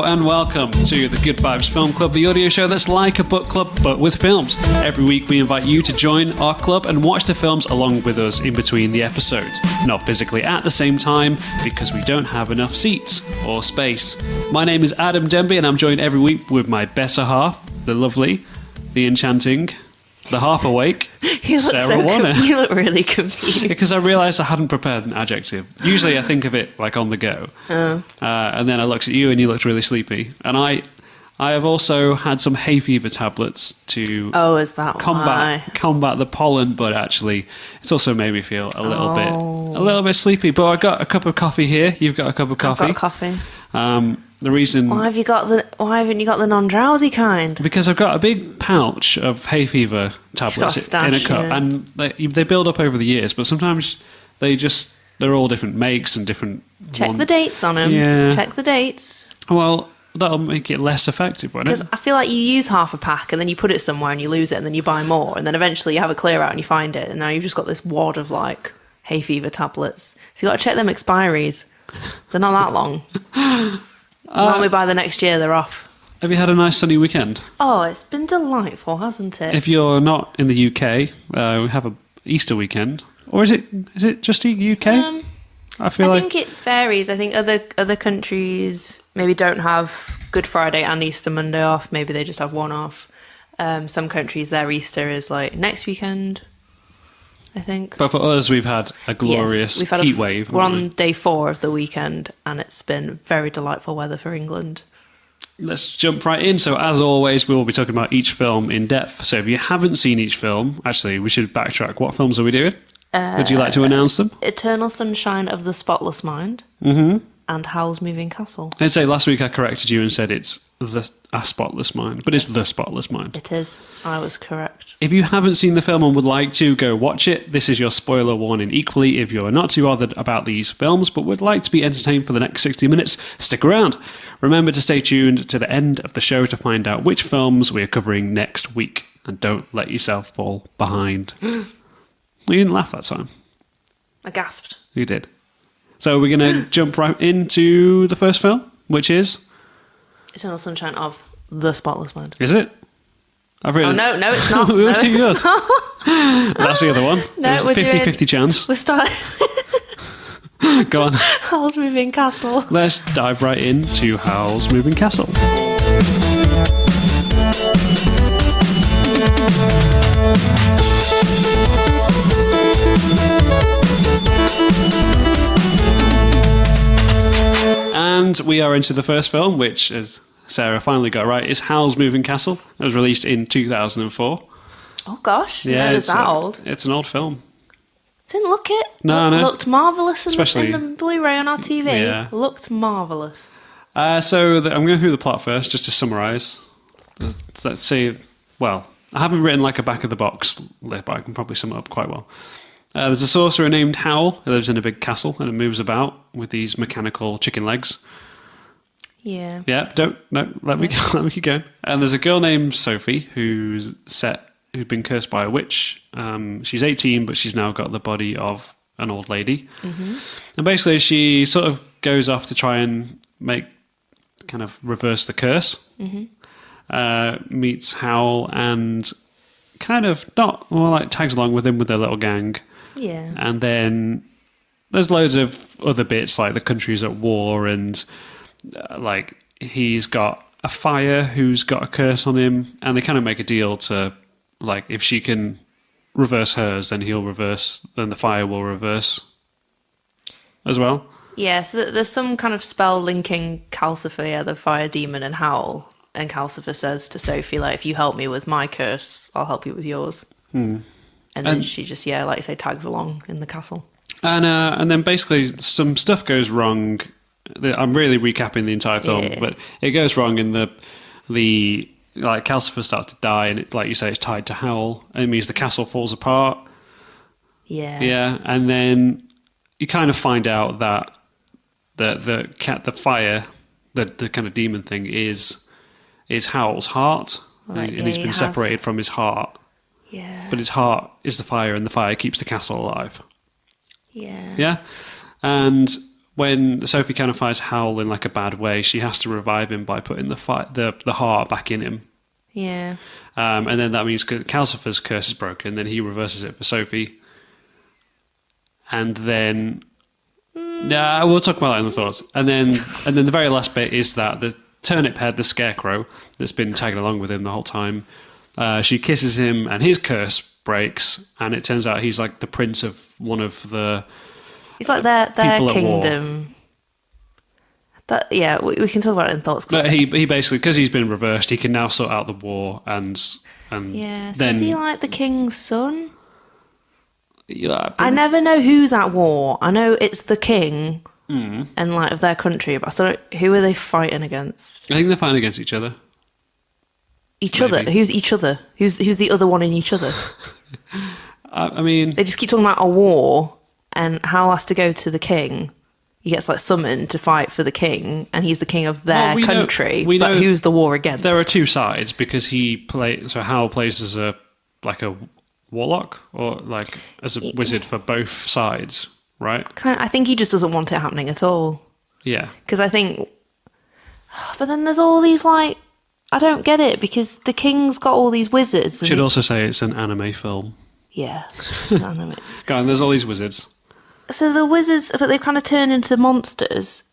Hello and welcome to the Good Vibes Film Club, the audio show that's like a book club but with films. Every week we invite you to join our club and watch the films along with us in between the episodes. Not physically at the same time because we don't have enough seats or space. My name is Adam Denby and I'm joined every week with my better half, the lovely, the enchanting, the half awake, Sarah Warner. You look really confused. Because I realised I hadn't prepared an adjective. Usually I think of it like on the go. And then I looked at you and you looked really sleepy. And I have also had some hay fever tablets to combat the pollen, but actually it's also made me feel a little bit sleepy. But I got a cup of coffee here. You've got a cup of coffee. I've got coffee. The reason why haven't you got the non-drowsy kind? Because I've got a big pouch of hay fever tablets in a cup, and they build up over the years. But sometimes they're all different makes and different. Check the dates on them. Yeah. Check the dates. Well, that'll make it less effective, won't it? Because I feel like you use half a pack and then you put it somewhere and you lose it, and then you buy more, and then eventually you have a clear out and you find it, and now you've just got this wad of like hay fever tablets. So you got to check them expiries. They're not that long. Normally by the next year they're off. Have you had a nice sunny weekend? Oh, it's been delightful, hasn't it? If you're not in the UK, we have a Easter weekend. Or is it just the UK? I think it varies. I think other countries maybe don't have Good Friday and Easter Monday off. Maybe they just have one off. Some countries, their Easter is like next weekend, I think. But for us, we've had a glorious heat wave. We're on day 4 of the weekend, and it's been very delightful weather for England. Let's jump right in. So, as always, we will be talking about each film in depth. So, if you haven't seen each film, actually, we should backtrack. What films are we doing? Would you like to announce them? Eternal Sunshine of the Spotless Mind and Howl's Moving Castle. I'd say last week I corrected you and said it's a Spotless Mind, but it's the Spotless Mind. It is. I was correct. If you haven't seen the film and would like to, go watch it. This is your spoiler warning equally. If you're not too bothered about these films but would like to be entertained for the next 60 minutes, stick around. Remember to stay tuned to the end of the show to find out which films we are covering next week. And don't let yourself fall behind. You didn't laugh that time. I gasped. You did. So we're going to jump right into the first film, which is... Eternal Sunshine of the Spotless Mind. Is it? I've written... Oh, no, it's not. That's the other one. No, we're 50-50 chance. We're starting... Go on. Howl's Moving Castle. Let's dive right into Howl's Moving Castle. And we are into the first film, which, as Sarah finally got right, is Howl's Moving Castle. It was released in 2004. Oh gosh, yeah, it was that old. It's an old film. Didn't look it. No. Looked marvellous in Especially the Blu-ray on our TV. Yeah. Looked marvellous. I'm going to go through the plot first, just to summarise. Let's see. Well, I haven't written like a back of the box list, but I can probably sum it up quite well. There's a sorcerer named Howl who lives in a big castle and it moves about with these mechanical chicken legs. Yeah. Yeah, let me keep going. And there's a girl named Sophie who's been cursed by a witch. She's 18, but she's now got the body of an old lady. Mm-hmm. And basically she sort of goes off to try and reverse the curse. Mm-hmm. Meets Howl and tags along with him with their little gang. Yeah. And then there's loads of other bits, like the country's at war and he's got a fire who's got a curse on him, and they kind of make a deal to, like, if she can reverse hers, then then the fire will reverse as well. Yeah, so there's some kind of spell linking Calcifer, the fire demon, and Howl. And Calcifer says to Sophie, like, if you help me with my curse, I'll help you with yours. And then she just, like you say, tags along in the castle. And then basically some stuff goes wrong. I'm really recapping the entire film, but it goes wrong in the Calcifer starts to die, and it, like you say, it's tied to Howl, and it means the castle falls apart. Yeah. Yeah, and then you kind of find out that the fire, the kind of demon thing is Howl's heart, and he's been separated from his heart. Yeah. But his heart is the fire, and the fire keeps the castle alive. Yeah. Yeah? And when Sophie kind of finds Howl in like a bad way, she has to revive him by putting the heart back in him. Yeah. And then that means Calcifer's curse is broken. Then he reverses it for Sophie. And then, yeah, we'll talk about that in the thoughts. And then the very last bit is that the turnip head, the scarecrow that's been tagging along with him the whole time, she kisses him, and his curse breaks. And it turns out he's like the prince of one of the. He's like their people at kingdom. That we can talk about it in thoughts. But he basically, because he's been reversed, he can now sort out the war and yeah. So then, is he like the king's son? Yeah, I never know who's at war. I know it's the king and like of their country, but I still don't, who are they fighting against? I think they're fighting against each other. Other? Who's each other? Who's the other one in each other? I mean, they just keep talking about a war, and Howl has to go to the king. He gets like summoned to fight for the king, and he's the king of their country. But who's the war against? There are two sides because Howl plays as a warlock or like as a wizard for both sides, right? I think he just doesn't want it happening at all. Yeah, because I think, but then there's all these like, I don't get it because the king's got all these wizards. Should also say it's an anime film. Yeah, it's an anime. Go on, there's all these wizards. So the wizards, but they've kind of turned into monsters,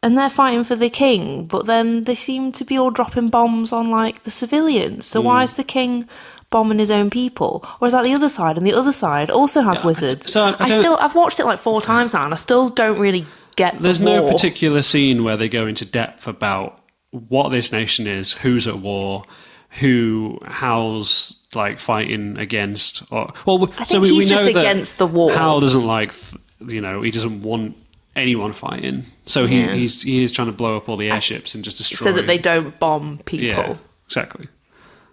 and they're fighting for the king. But then they seem to be all dropping bombs on like the civilians. So why is the king bombing his own people? Or is that the other side? And the other side also has wizards. I've watched it like 4 times now, and I still don't really get. There's no particular scene where they go into depth about what this nation is, who's at war, who Howl's like fighting against. I think he's just against the war. Howl doesn't like, he doesn't want anyone fighting. So he is trying to blow up all the airships and just destroy. So that they don't bomb people. Yeah, exactly.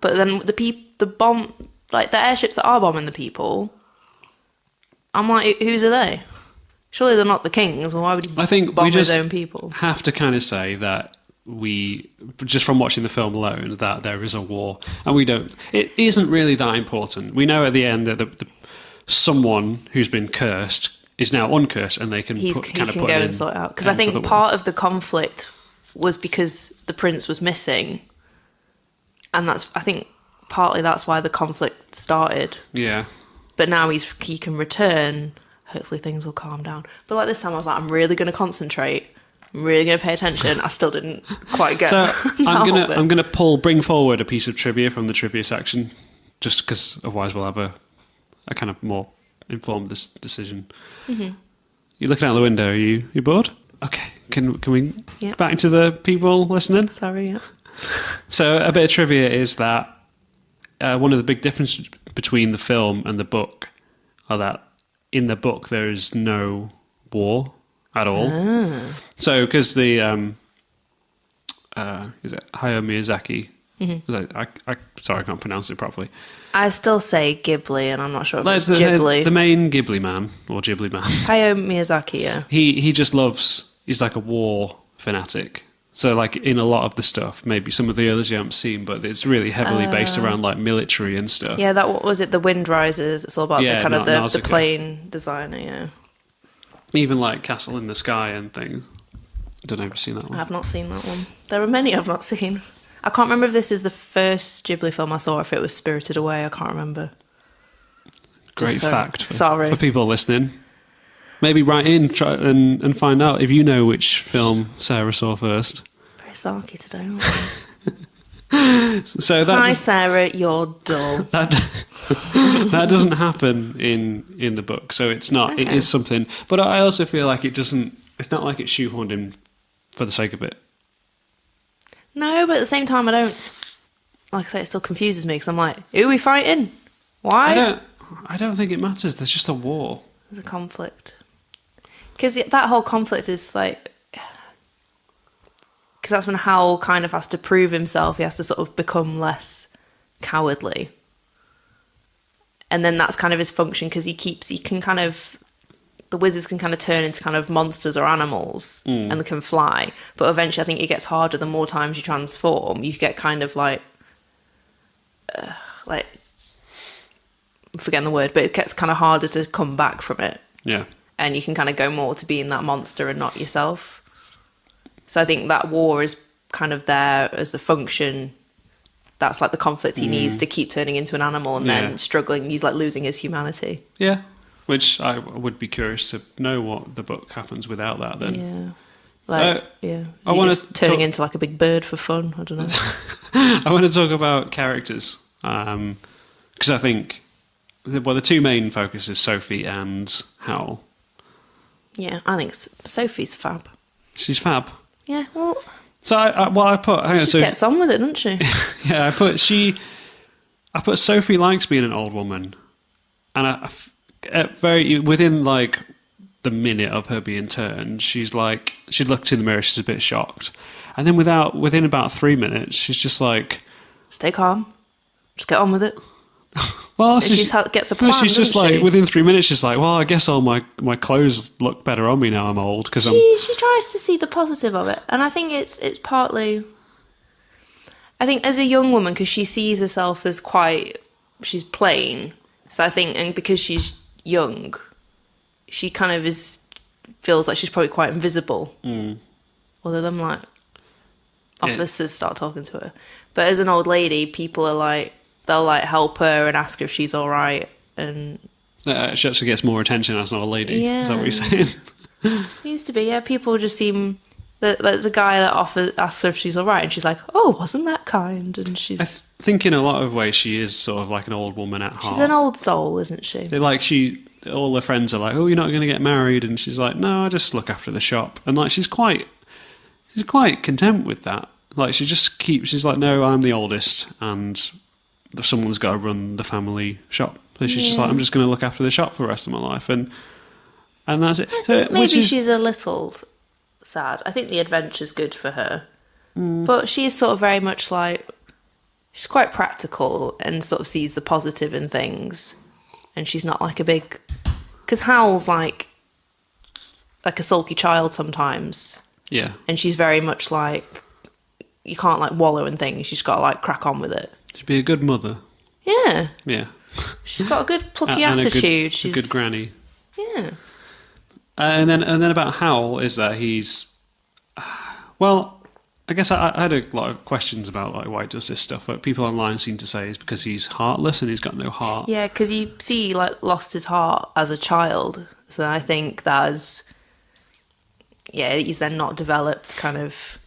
But then the bomb, like the airships that are bombing the people, I'm like, whose are they? Surely they're not the king's. Well, why would he bomb his own people? Have to kind of say that we, just from watching the film alone, that there is a war, and it isn't really that important. We know at the end that someone who's been cursed is now uncursed, and they can go and sort it out. Because I think part of the conflict was because the prince was missing, and I think partly that's why the conflict started. Yeah. But now he can return. Hopefully things will calm down. But like this time, I was like, I'm really going to concentrate. I'm really going to pay attention. I still didn't quite get. So I'm gonna bring forward a piece of trivia from the trivia section, just because otherwise we'll have a kind of more informed decision. Mm-hmm. You're looking out the window. Are you bored? Okay. Can we back into the people listening? Sorry. Yeah. So a bit of trivia is that one of the big differences between the film and the book are that in the book there is no war at all. So because the is it Hayao Miyazaki? Mm-hmm. Sorry, I can't pronounce it properly. I still say Ghibli, and I'm not sure if it's Ghibli. The main Ghibli man or Ghibli man. Hayao Miyazaki. Yeah. He just loves. He's like a war fanatic. So like in a lot of the stuff, maybe some of the others you haven't seen, but it's really heavily based around like military and stuff. Yeah, what was it? The Wind Rises. It's all about the kind of the plane designer. Yeah. Even like Castle in the Sky and things. I don't know if you've seen that one. I've not seen that one. There are many I've not seen. I can't remember if this is the first Ghibli film I saw or if it was Spirited Away. I can't remember. Great fact for people listening. Maybe write in and find out if you know which film Sarah saw first. Very sarky today, aren't we? Hi, Sarah, you're dull. That doesn't happen in the book, so it's not. Okay. It is something, but I also feel like it doesn't. It's not like it's shoehorned in for the sake of it. No, but at the same time, I don't. Like I say, it still confuses me because I'm like, who are we fighting? Why? I don't think it matters. There's just a war. There's a conflict. Because that whole conflict is like. Because that's when Howl kind of has to prove himself. He has to sort of become less cowardly. And then that's kind of his function because the wizards can kind of turn into kind of monsters or animals and they can fly. But eventually I think it gets harder the more times you transform. You get kind of like I'm forgetting the word, but it gets kind of harder to come back from it. Yeah. and you can kind of go more to being that monster and not yourself. So I think that war is kind of there as a function. That's like the conflict he needs to keep turning into an animal, and then struggling. He's like losing his humanity. Yeah, which I would be curious to know what the book happens without that. Then, yeah, like so, yeah, I want just turning into like a big bird for fun. I don't know. I want to talk about characters because I think the two main focuses Sophie and Howl. Yeah, I think Sophie's fab. She's fab. Yeah, well, so I put. Hang on, she gets on with it, doesn't she? Yeah, I put Sophie likes being an old woman, and within like the minute of her being turned, she's like she looked in the mirror, she's a bit shocked, and then within about 3 minutes, she's just like, stay calm, just get on with it. Well, she gets a plan. She's just like within 3 minutes, she's like, well, I guess all my clothes look better on me now I'm old because she tries to see the positive of it, and I think it's partly. I think as a young woman, because she sees herself as she's plain, so I think, and because she's young, she kind of feels like she's probably quite invisible. Although them like officers start talking to her, but as an old lady, people are like. They'll like help her and ask her if she's all right, and she actually gets more attention as not a lady. Yeah. Is that what you're saying? Used to be, yeah. People just seem there's a guy that asks her if she's all right, and she's like, "Oh, wasn't that kind?" And she's. I think in a lot of ways she is sort of like an old woman at heart. She's an old soul, isn't she? All her friends are like, "Oh, you're not going to get married," and she's like, "No, I just look after the shop," and like she's quite content with that. Like she's like, "No, I'm the oldest," and someone's got to run the family shop. So she's just like, I'm just going to look after the shop for the rest of my life, and that's it. I think maybe she's a little sad. I think the adventure's good for her, but she is sort of very much like she's quite practical and sort of sees the positive in things, and she's not like a big because Howl's like a sulky child sometimes. Yeah, and she's very much like you can't like wallow in things. She's got to like crack on with it. She'd be a good mother. Yeah. Yeah. She's got a good plucky attitude. She's a good granny. Yeah. And then about Howl is that he's well, I guess I had a lot of questions about like why he does this stuff, but people online seem to say it's because he's heartless and he's got no heart. Yeah, because you see he like lost his heart as a child. So I think he's then not developed kind of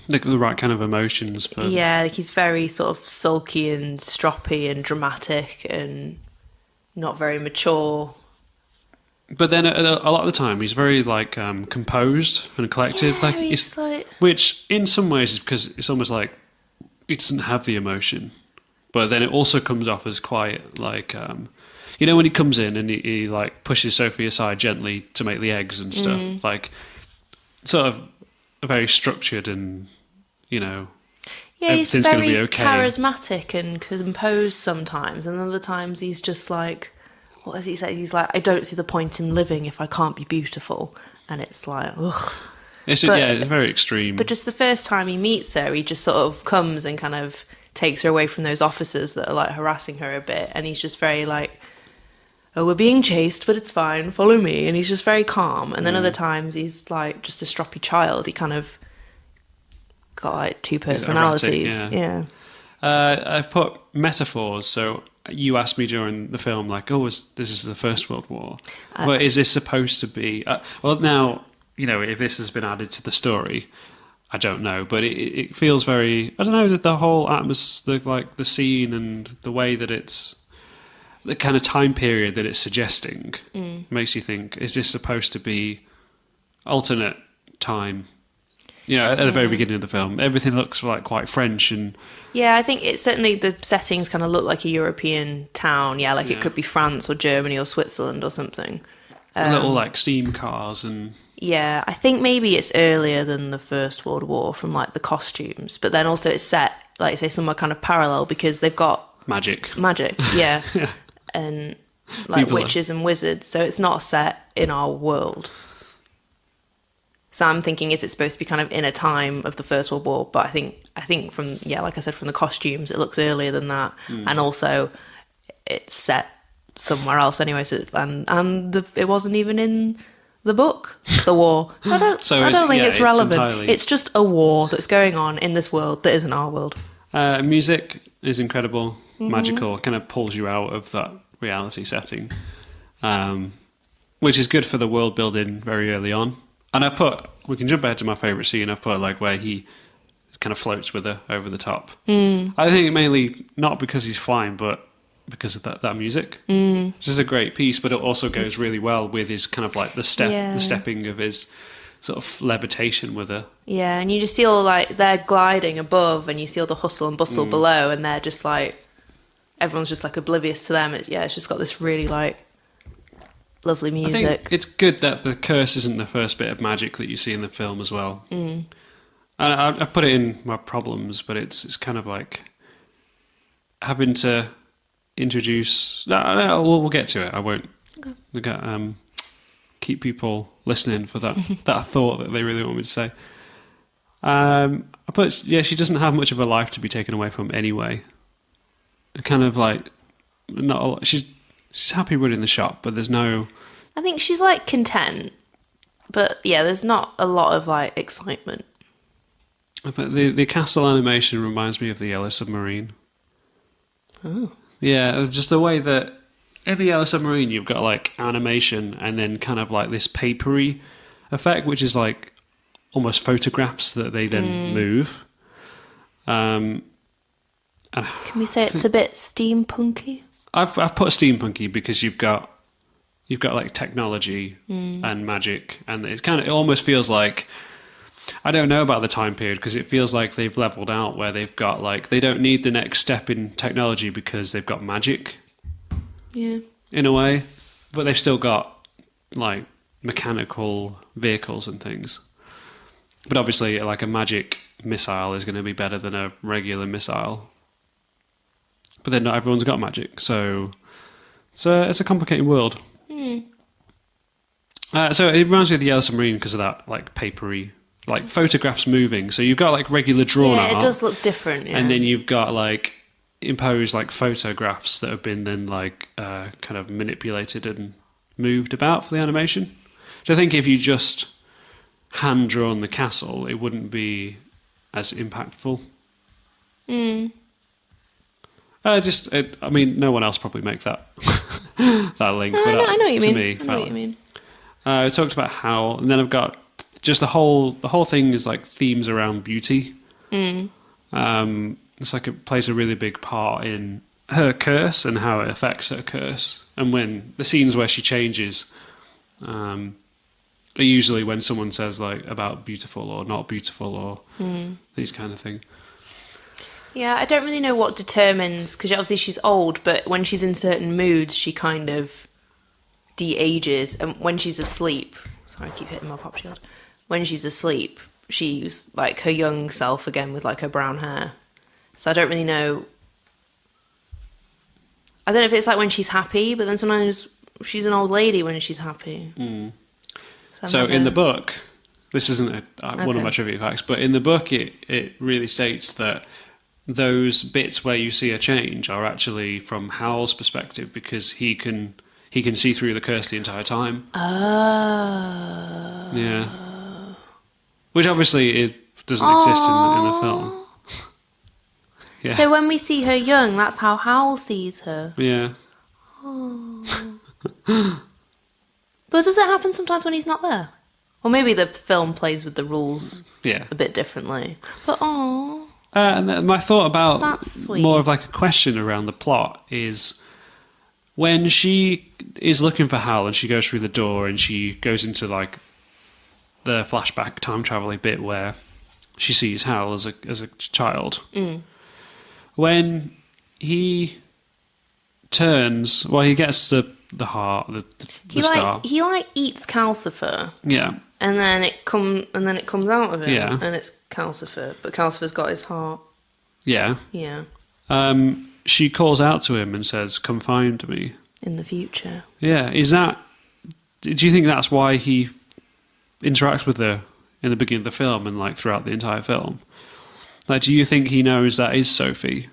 the right kind of emotions for... Yeah, like he's very sort of sulky and stroppy and dramatic and not very mature. But then a lot of the time he's very like composed and collected. Yeah, which in some ways is because it's almost like he doesn't have the emotion. But then it also comes off as quite like... when he comes in and he like pushes Sophie aside gently to make the eggs and stuff. Like sort of very structured and... yeah, he's very gonna be okay. charismatic and composed sometimes, and other times he's just like, what does he say? He's like, I don't see the point in living if I can't be beautiful, and it's like, ugh. It's very extreme. But just the first time he meets her, he just sort of comes and kind of takes her away from those officers that are like harassing her a bit, and he's just very like, oh, we're being chased, but it's fine, follow me, and he's just very calm. And then other times he's like just a stroppy child. He kind of got like two personalities. Erratic, yeah. I've put metaphors. So you asked me during the film, like, this is the First World War. Well, is this supposed to be? Well, now if this has been added to the story, I don't know, but it feels very. I don't know that the whole atmosphere, like the scene and the way that it's the kind of time period that it's suggesting makes you think: is this supposed to be alternate time? At the very beginning of the film, everything looks like quite French and... Yeah, I think it's certainly the settings kind of look like a European town. Yeah, like it could be France or Germany or Switzerland or something. Little like steam cars and... Yeah, I think maybe it's earlier than the First World War from like the costumes, but then also it's set, like say, somewhere kind of parallel because they've got... Magic, yeah. Yeah. And like witches and wizards, so it's not set in our world. So I'm thinking, is it supposed to be kind of in a time of the First World War? But I think from, like I said, from the costumes, it looks earlier than that. And also it's set somewhere else anyway. So it wasn't even in the book, the war. So I don't think it's relevant. It's just a war that's going on in this world that isn't our world. Music is incredible, magical, kind of pulls you out of that reality setting, which is good for the world building very early on. And we can jump ahead to my favourite scene. I've put like where he kind of floats with her over the top. I think mainly not because he's flying, but because of that music, which is a great piece, but it also goes really well with his kind of like the stepping of his sort of levitation with her. Yeah, and you just see all like they're gliding above, and you see all the hustle and bustle below, and they're just like everyone's just like oblivious to them. It's just got this really like lovely music. I think it's good that the curse isn't the first bit of magic that you see in the film as well. And I put it in my problems, but it's kind of like having to introduce. No, we'll get to it. I won't. Okay. Keep people listening for that thought that they really want me to say. I put she doesn't have much of a life to be taken away from anyway. Kind of like not a lot. She's happy running the shop, but there's no. I think she's like content, but there's not a lot of like excitement. But the castle animation reminds me of the Yellow Submarine. Oh. Yeah, just the way that in the Yellow Submarine you've got like animation and then kind of like this papery effect, which is like almost photographs that they then move. Can we say it's a bit steampunky? I've put steampunky because you've got like technology and magic, and it almost feels like, I don't know about the time period, because it feels like they've leveled out where they've got like they don't need the next step in technology because they've got magic. Yeah. In a way, but they've still got like mechanical vehicles and things. But obviously, like a magic missile is going to be better than a regular missile. But then not everyone's got magic, so it's a complicated world. So it reminds me of the Yellow Submarine because of that like papery, like photographs moving. So you've got like regular drawn art. Yeah, it does look different. Yeah. And then you've got like imposed like photographs that have been then like kind of manipulated and moved about for the animation. So I think if you just hand drawn the castle, it wouldn't be as impactful. I mean, no one else probably makes that that link. I know what you mean. Me, I know what you mean. I talked about Howl, and then I've got just the whole thing is like themes around beauty. It's like it plays a really big part in her curse and how it affects her curse. And when the scenes where she changes are usually when someone says like about beautiful or not beautiful or these kind of things. Yeah, I don't really know what determines, because obviously she's old, but when she's in certain moods, she kind of de-ages. And when she's asleep, sorry, I keep hitting my pop shield. When she's asleep, she's like her young self again with like her brown hair. So I don't really know. I don't know if it's like when she's happy, but then sometimes she's an old lady when she's happy. So in the book, this isn't one of my trivia facts, but in the book it really states that those bits where you see a change are actually from Howl's perspective, because he can see through the curse the entire time. Yeah. Which obviously it doesn't exist in the film. Yeah. So when we see her young, that's how Howl sees her. Yeah. But does it happen sometimes when he's not there? Or maybe the film plays with the rules a bit differently. But and my thought about that's sweet. More of like a question around the plot is when she is looking for Howl and she goes through the door and she goes into like the flashback time traveling bit where she sees Howl as a child. When he turns, he gets the heart, the star. He like eats Calcifer. Yeah. And then it comes out of him. Yeah. And it's Calcifer, but Calcifer's got his heart. Yeah. Yeah. She calls out to him and says, "Come find me." In the future. Yeah. Do you think that's why he interacts with her in the beginning of the film and like throughout the entire film? Like, do you think he knows that is Sophie?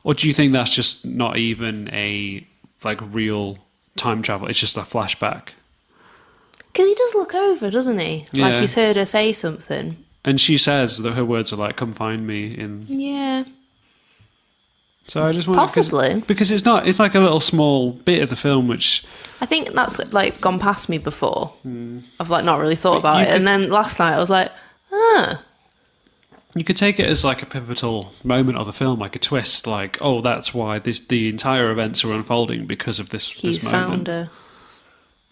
Or do you think that's just not even a like real time travel? It's just a flashback. Because he does look over, doesn't he? Yeah. Like he's heard her say something. And she says that her words are like, "Come find me." Yeah. So I just wonder, Possibly. because it's not. It's like a little small bit of the film which. I think that's like gone past me before. I've like not really thought about it, and then last night I was like, You could take it as like a pivotal moment of the film, like a twist, like, oh, that's why the entire events are unfolding because of this. he's this moment. found her.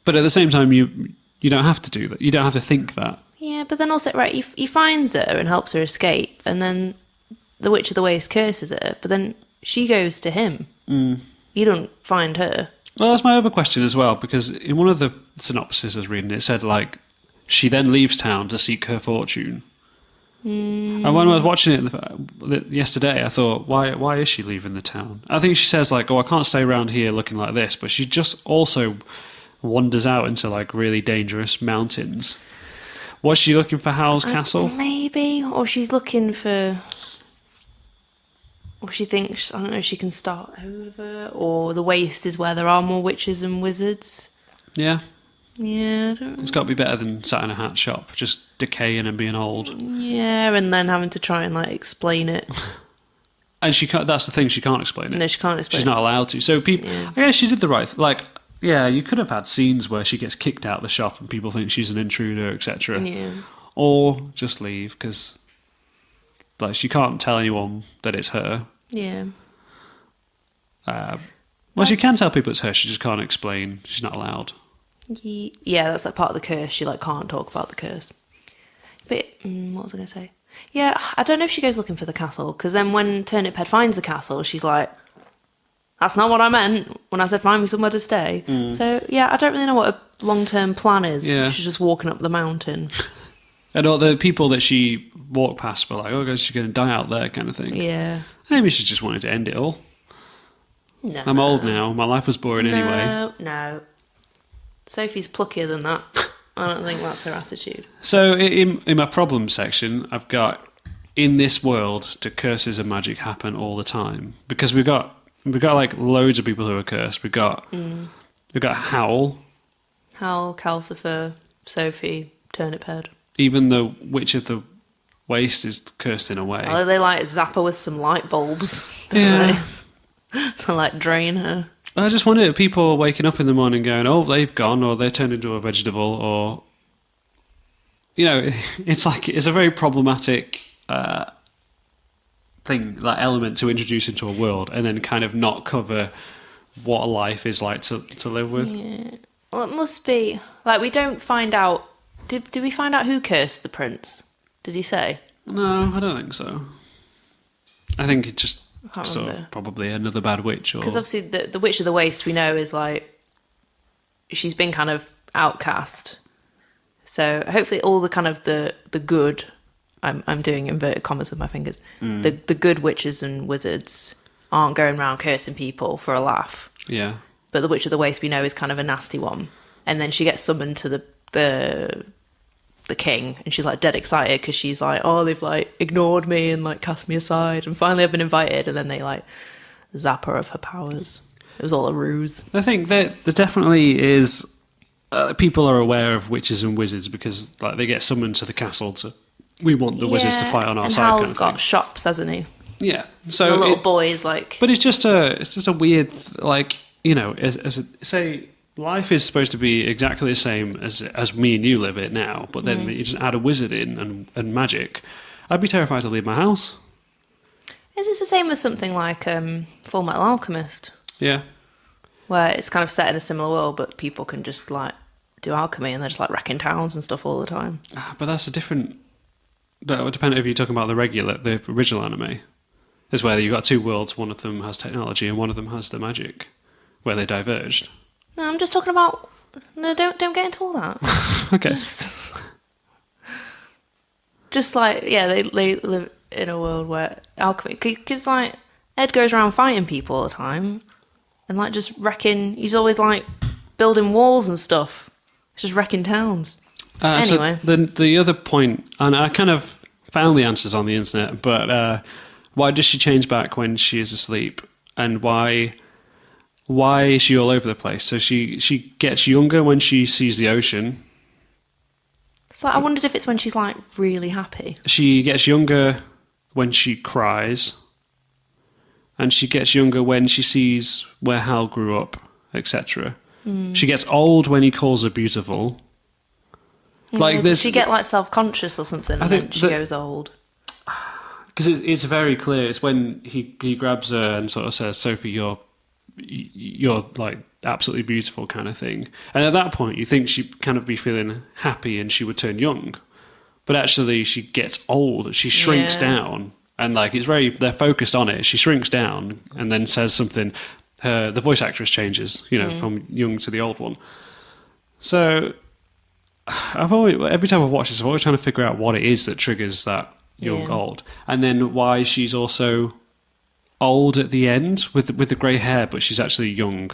But at the same time, you don't have to do that. You don't have to think that. Yeah, but then also, right, he finds her and helps her escape, and then the Witch of the Waste curses her, but then she goes to him. You don't find her. Well, that's my other question as well, because in one of the synopses I was reading, it said, like, she then leaves town to seek her fortune. And when I was watching it yesterday, I thought, why is she leaving the town? I think she says, like, oh, I can't stay around here looking like this, but she just also wanders out into, like, really dangerous mountains. Was she looking for Howl's castle? Maybe, or she's looking for... Or she thinks, I don't know, she can start over, or the waste is where there are more witches and wizards. Yeah. Yeah, I don't know. It's got to be better than sat in a hat shop, just decaying and being old. Yeah, and then having to try and, like, explain it. And she can't, that's the thing, she can't explain it. No, she can't explain She's it. not allowed to. So people, Yeah. I guess she did the right yeah, you could have had scenes where she gets kicked out of the shop and people think she's an intruder, etc. Yeah. Or just leave, because like, she can't tell anyone that it's her. Yeah. Well, she can tell people it's her, she just can't explain. She's not allowed. Yeah, that's like part of the curse. She like can't talk about the curse. But what was I going to say? Yeah, I don't know if she goes looking for the castle, because then when Turnip Head finds the castle, she's like, "That's not what I meant when I said find me somewhere to stay." So yeah, I don't really know what a long-term plan is. Yeah. She's just walking up the mountain. And all the people that she walked past were like, oh, she's going to die out there, kind of thing. Yeah. Maybe she just wanted to end it all. No. I'm old now. My life was boring anyway. No. Sophie's pluckier than that. I don't think that's her attitude. So in my problem section, I've got, in this world, do curses and magic happen all the time? Because we've got like loads of people who are cursed. We've got Howl. Howl, Calcifer, Sophie, Turnip Head. Even the Witch of the Waste is cursed in a way. Oh, they like zap her with some light bulbs, don't Yeah. they? To like drain her. I just wonder if people are waking up in the morning going, oh, they've gone, or they're turned into a vegetable, or... You know, it's like, it's a very problematic thing, that element to introduce into a world, and then kind of not cover what a life is like to live with. Yeah. Well, it must be... Like, we don't find out... Did we find out who cursed the prince? Did he say? No, I don't think so. I think it's just can't sort of remember. probably another bad witch. Because obviously the Witch of the Waste, we know, is like... She's been kind of outcast. So hopefully all the kind of the good... I'm doing inverted commas with my fingers. The good witches and wizards aren't going around cursing people for a laugh. Yeah. But the Witch of the Waste, we know, is kind of a nasty one. And then she gets summoned to the king, and she's like dead excited because she's like, oh, they've like ignored me and like cast me aside, and finally I've been invited, and then they like zap her of her powers. It was all a ruse. I think that there definitely is... people are aware of witches and wizards because like they get summoned to the castle to... We want the wizards to fight on our and side. Howl's kind of got thing. shops, hasn't he? Yeah. So The little boys like... But it's just a weird, like, you know, say life is supposed to be exactly the same as me and you live it now, but then you just add a wizard in and magic. I'd be terrified to leave my house. Is this the same with something like Full Metal Alchemist? Yeah. Where it's kind of set in a similar world, but people can just like do alchemy and they're just like wrecking towns and stuff all the time. But that's a different... That would depend if you're talking about the original anime. Is where you've got two worlds, one of them has technology and one of them has the magic, where they diverged. No, I'm just talking about... No, don't get into all that. Okay. Just like, yeah, they live in a world where alchemy... Because, like, Ed goes around fighting people all the time and, like, just wrecking... He's always, like, building walls and stuff. He's just wrecking towns. Anyway. So the other point, and I kind of found the answers on the internet, but Why does she change back when she is asleep? And why is she all over the place? So she gets younger when she sees the ocean. So I wondered if it's when she's like really happy. She gets younger when she cries. And she gets younger when she sees where Hal grew up, etc. She gets old when he calls her beautiful. Like, does she get like self-conscious or something and then she goes old? Because it's very clear. It's when he grabs her and sort of says, "Sophie, you're like absolutely beautiful," kind of thing. And at that point, you think she'd kind of be feeling happy and she would turn young, but actually she gets old. She shrinks down, and like they're focused on it. She shrinks down and then says something. The voice actress changes, from young to the old one. So every time I've watched this, I'm always trying to figure out what it is that triggers that young old, and then why she's also old at the end with the grey hair, but she's actually young.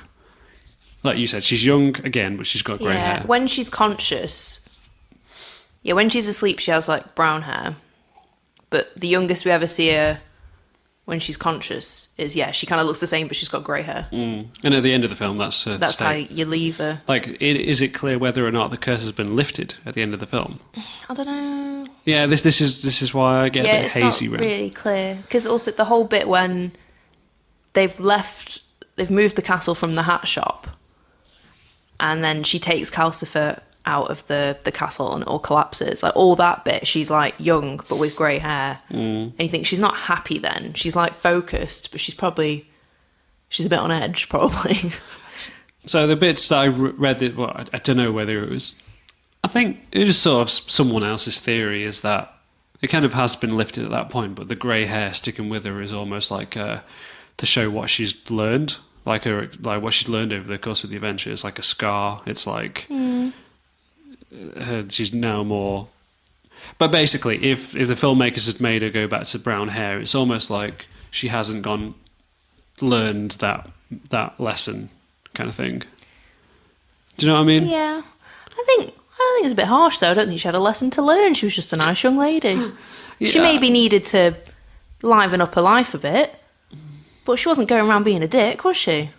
Like you said, she's young again, but she's got grey hair. When she's conscious, when she's asleep, she has like brown hair. But the youngest we ever see her when she's conscious is she kind of looks the same, but she's got grey hair. And at the end of the film, that's how you leave her. Like, is it clear whether or not the curse has been lifted at the end of the film? I don't know. Yeah, this is why I get a bit hazy. It's not really clear, because also the whole bit when they've moved the castle from the hat shop, and then she takes Calcifer out of the castle and it all collapses. Like, all that bit, she's like young but with grey hair, and you think she's not happy then. She's like focused, but she's a bit on edge probably. So the bits I read, I don't know whether it was, I think it was sort of someone else's theory, is that it kind of has been lifted at that point, but the grey hair sticking with her is almost like to show what she's learned, like what she's learned over the course of the adventure. It's like a scar. It's like she's now more. But basically, if the filmmakers had made her go back to brown hair, it's almost like she hasn't learned that lesson, kind of thing. Do you know what I mean? Yeah, I think it's a bit harsh though. I don't think she had a lesson to learn. She was just a nice young lady. She maybe needed to liven up her life a bit, but she wasn't going around being a dick, was she?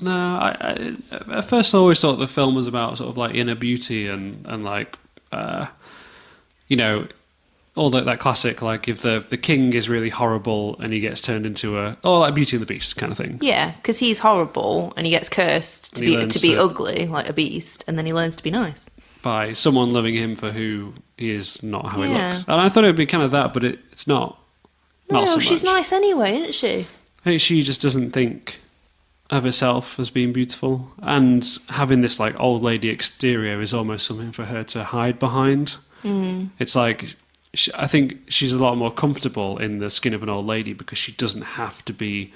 No, I at first I always thought the film was about sort of like inner beauty and like, all that classic, like if the king is really horrible and he gets turned into like Beauty and the Beast kind of thing. Yeah, because he's horrible and he gets cursed to be ugly, like a beast, and then he learns to be nice. By someone loving him for who he is, not how he looks. And I thought it would be kind of that, but it's not. No, not so she's much. nice anyway, isn't she? I think she just doesn't think of herself as being beautiful, and having this like old lady exterior is almost something for her to hide behind. It's like, I think she's a lot more comfortable in the skin of an old lady because she doesn't have to be.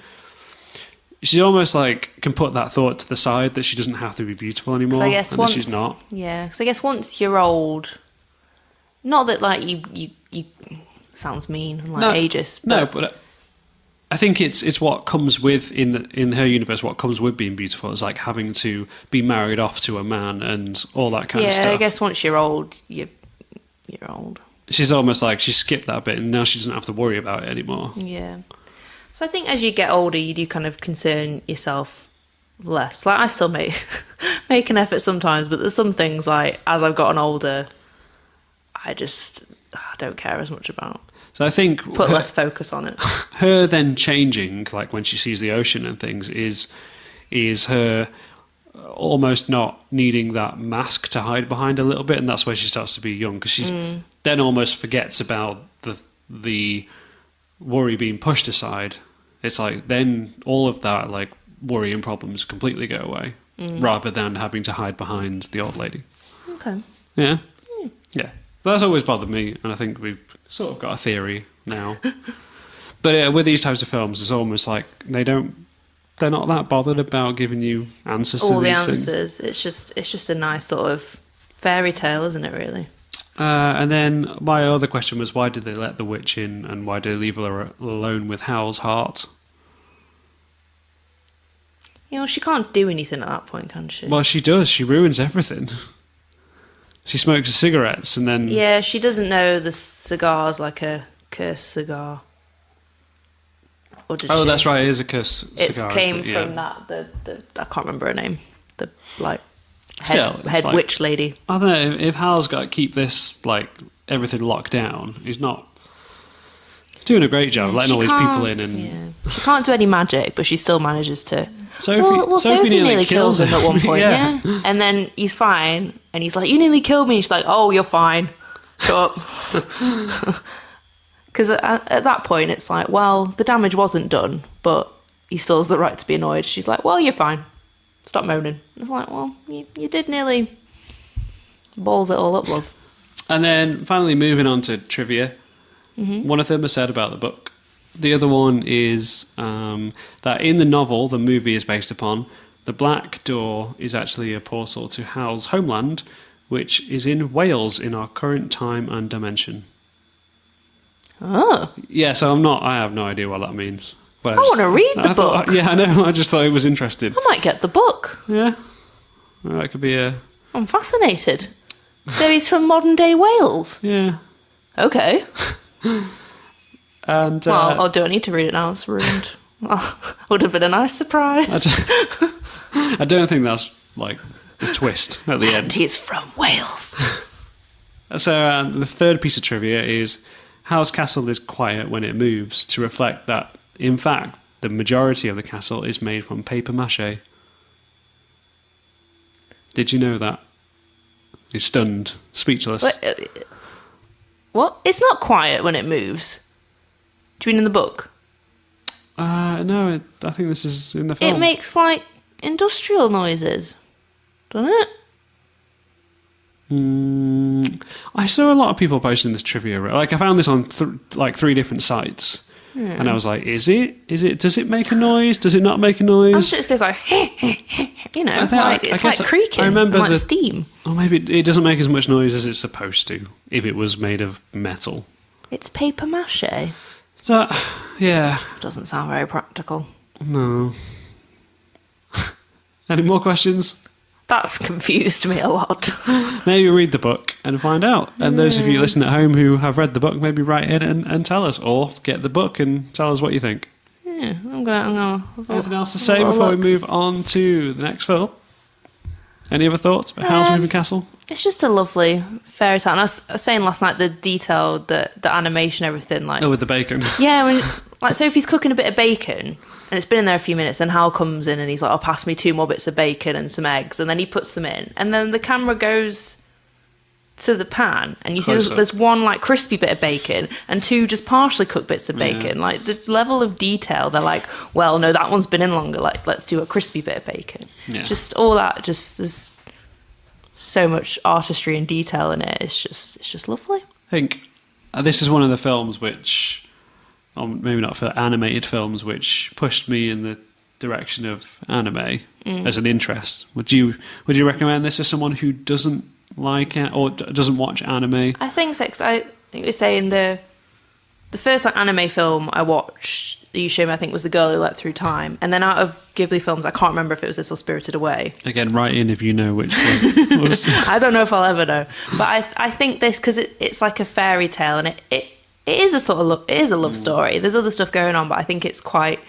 She almost like can put that thought to the side that she doesn't have to be beautiful anymore. I guess and she's not. Yeah, because I guess once you're old, not that like you sounds mean and like ageist. But no, but I think it's what comes with in her universe. What comes with being beautiful is like having to be married off to a man and all that kind of stuff. Yeah, I guess once you're old, you're old. She's almost like she skipped that bit and now she doesn't have to worry about it anymore. Yeah. So I think as you get older, you do kind of concern yourself less. Like, I still make an effort sometimes, but there's some things like as I've gotten older, I don't care as much about. So I think put less focus on it. Her then changing, like when she sees the ocean and things, is her almost not needing that mask to hide behind a little bit, and that's where she starts to be young, because she then almost forgets about the worry being pushed aside. It's like then all of that like worry and problems completely go away, rather than having to hide behind the old lady. Okay. Yeah. Yeah. That's always bothered me, and I think we've sort of got a theory now. But with these types of films, it's almost like they're not that bothered about giving you answers to these answers. It's just a nice sort of fairy tale, isn't it, really? And then my other question was, why did they let the witch in, and why did they leave her alone with Howl's heart? She can't do anything at that point, can she? Well, she does. She ruins everything. She smokes cigarettes and then... Yeah, she doesn't know the cigar's like a cursed cigar. Or did Oh, she? that's right. It is a cuss It cigar. came isn't it? from that. The I can't remember her name. The like Still, head, it's head like- witch lady. I don't know if Hal's got to keep this like everything locked down. He's not doing a great job letting She all these can't- people in, and yeah. She can't do any magic, but she still manages to. Sophie, Well, Sophie nearly kills him at one point, Yeah. yeah. And then he's fine, and he's like, "You nearly killed me." And she's like, "Oh, you're fine. Shut up." Because at that point, it's like, well, the damage wasn't done, but he still has the right to be annoyed. She's like, "Well, you're fine. Stop moaning." It's like, well, you did nearly balls it all up, love. And then finally moving on to trivia. One of them is said about the book. The other one is that in the novel the movie is based upon, the Black Door is actually a portal to Howl's homeland, which is in Wales in our current time and dimension. Oh, Yeah, so I have no idea what that means. But I want to read the thought- book. yeah, I know. I just thought it was interesting. I might get the book. Yeah. Well, that could be a... I'm fascinated. So he's from modern day Wales. Yeah. Okay. And... Well, oh, do I need to read it now? It's ruined. Would have been a nice surprise. I don't think that's, like, the twist at the And end. he's from Wales. So the third piece of trivia is Howl's castle is quiet when it moves to reflect that, in fact, the majority of the castle is made from paper mache. Did you know that? He's stunned, speechless. What? It's not quiet when it moves. Do you mean in the book? No, I think this is in the film. It makes like industrial noises, doesn't it? I saw a lot of people posting this trivia. Like, I found this on three different sites, and I was like, "Is it? Does it make a noise? Does it not make a I'm noise?" sure it goes like, you know, I it's guess like creaking, I remember like the- steam. Or maybe it doesn't make as much noise as it's supposed to if it was made of metal. It's paper mache. So, yeah, Doesn't sound very practical. no. Any more questions? That's confused me a lot. Maybe read the book and find out. And those of you listening at home who have read the book, maybe write in and tell us, or get the book and tell us what you think. Yeah, I'm gonna. Anything else to say I'll before we look. move on to the next film? Any other thoughts about Howl's Moving Castle? It's just a lovely fairy tale. And I was saying last night, the detail, the animation, everything, like Oh, with the bacon. yeah, when like Sophie's cooking a bit of bacon and it's been in there a few minutes, then Hal comes in and he's like, "Oh, pass me 2 more bits of bacon and some eggs," and then he puts them in, and then the camera goes to the pan and you see Close up. there's one like crispy bit of bacon and 2 just partially cooked bits of bacon. Like the level of detail, they're like, "Well, no, that one's been in longer, like let's do a crispy bit of bacon." Yeah. Just all that, just there's so much artistry and detail in it. It's just lovely. I think this is one of the films which, or maybe not for animated films, which pushed me in the direction of anime as an interest. Would you recommend this to someone who doesn't like it or doesn't watch anime? I think so, 'cause I think we say in the first like anime film I watched that you showed me, I think was The Girl Who Leapt Through Time, and then out of Ghibli films I can't remember if it was this or Spirited Away. Again, write in if you know which one was. I don't know if I'll ever know, but I think this, because it's like a fairy tale and it is a sort of it is a love story. There's other stuff going on, but I think it's quite,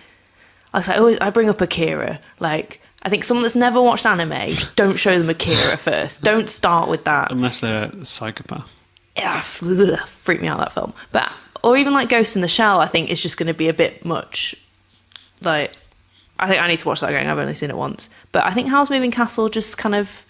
like I bring up Akira. Like I think someone that's never watched anime, don't show them Akira first. Don't start with that. Unless they're a psychopath. Yeah, freaked me out, that film. But or even like Ghost in the Shell, I think is just going to be a bit much. Like, I think I need to watch that again. I've only seen it once, but I think Howl's Moving Castle just kind of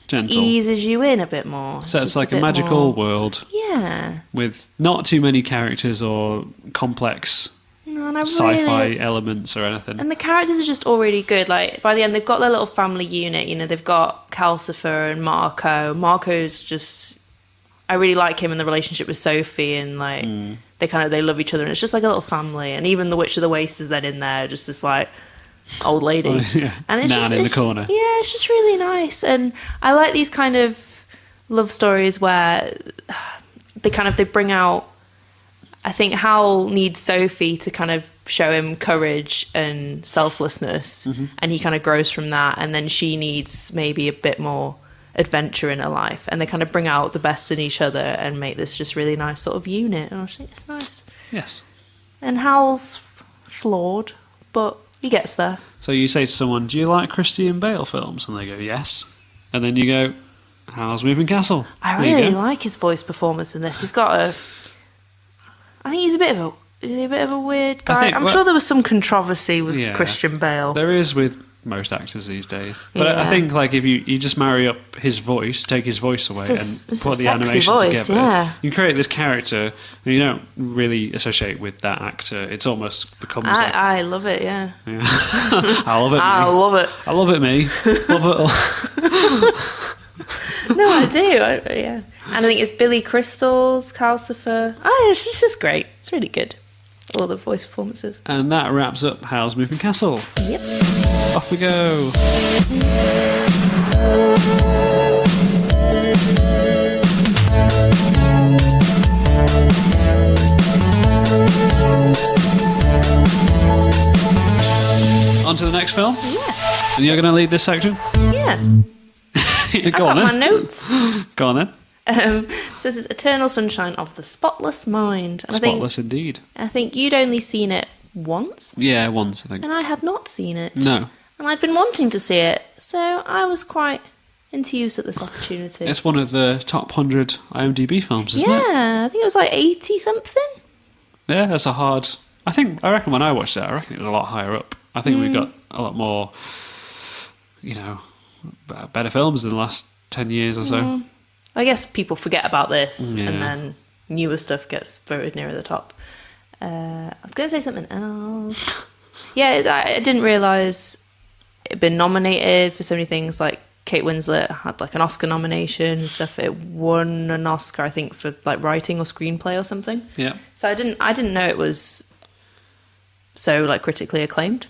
Gentle. eases you in a bit more. So it's just like a bit magical more- world Yeah. with not too many characters or complex No, and I sci-fi really. elements or anything. And the characters are just all really good. Like by the end, they've got their little family unit. You know, they've got Calcifer and Marco. Marco's just, I really like him and the relationship with Sophie, and like they love each other, and it's just like a little family. And even the Witch of the Waste is then in there, just this like old lady. Oh, yeah. And it's Nan just in the it's- corner. Yeah, it's just really nice, and I like these kind of love stories where they bring out. I think Howl needs Sophie to kind of show him courage and selflessness, and he kind of grows from that. And then she needs maybe a bit more adventure in her life, and they kind of bring out the best in each other and make this just really nice sort of unit. And I think it's nice. Yes. And Howl's flawed, but he gets there. So you say to someone, do you like Christian Bale films? And they go, yes. And then you go, how's Moving Castle? I There you really go. like his voice performance in this. He's got a... I think he's a bit of a... Is he a bit of a weird guy? I'm sure there was some controversy with Christian Bale. There is with most actors these days. But I Yeah. think like if you just marry up his voice, take his voice away It's and a put the sexy animation voice, together, yeah. you create this character and you don't really associate with that actor. It's almost becomes like... I love it, yeah. Yeah. I love it, I me. love it. I love it, me. Love it all. No, I do. Yeah. And I think it's Billy Crystal's Calcifer. It's just great. It's really good. All the voice performances. And that wraps up Howl's Moving Castle. Yep. Off we go. On to the next film. Yeah. And you're going to lead this section? Yeah. Go I've got on my then. notes. Go on then. So this is Eternal Sunshine of the Spotless Mind. And Spotless indeed. I think you'd only seen it once. Yeah, once I think. And I had not seen it. No. And I'd been wanting to see it. So I was quite enthused at this opportunity. It's one of the top 100 IMDb films, isn't it? Yeah, I think it was like 80 something. Yeah, that's a hard... I reckon when I watched it, I reckon it was a lot higher up. I think we got a lot more, better films in the last 10 years or so. I guess people forget about this Yeah. and then newer stuff gets voted nearer the top. I was going to say something else. Yeah, I didn't realise it'd been nominated for so many things. Like Kate Winslet had like an Oscar nomination and stuff. It won an Oscar, I think, for like writing or screenplay or something. Yeah. So I didn't know it was so like critically acclaimed.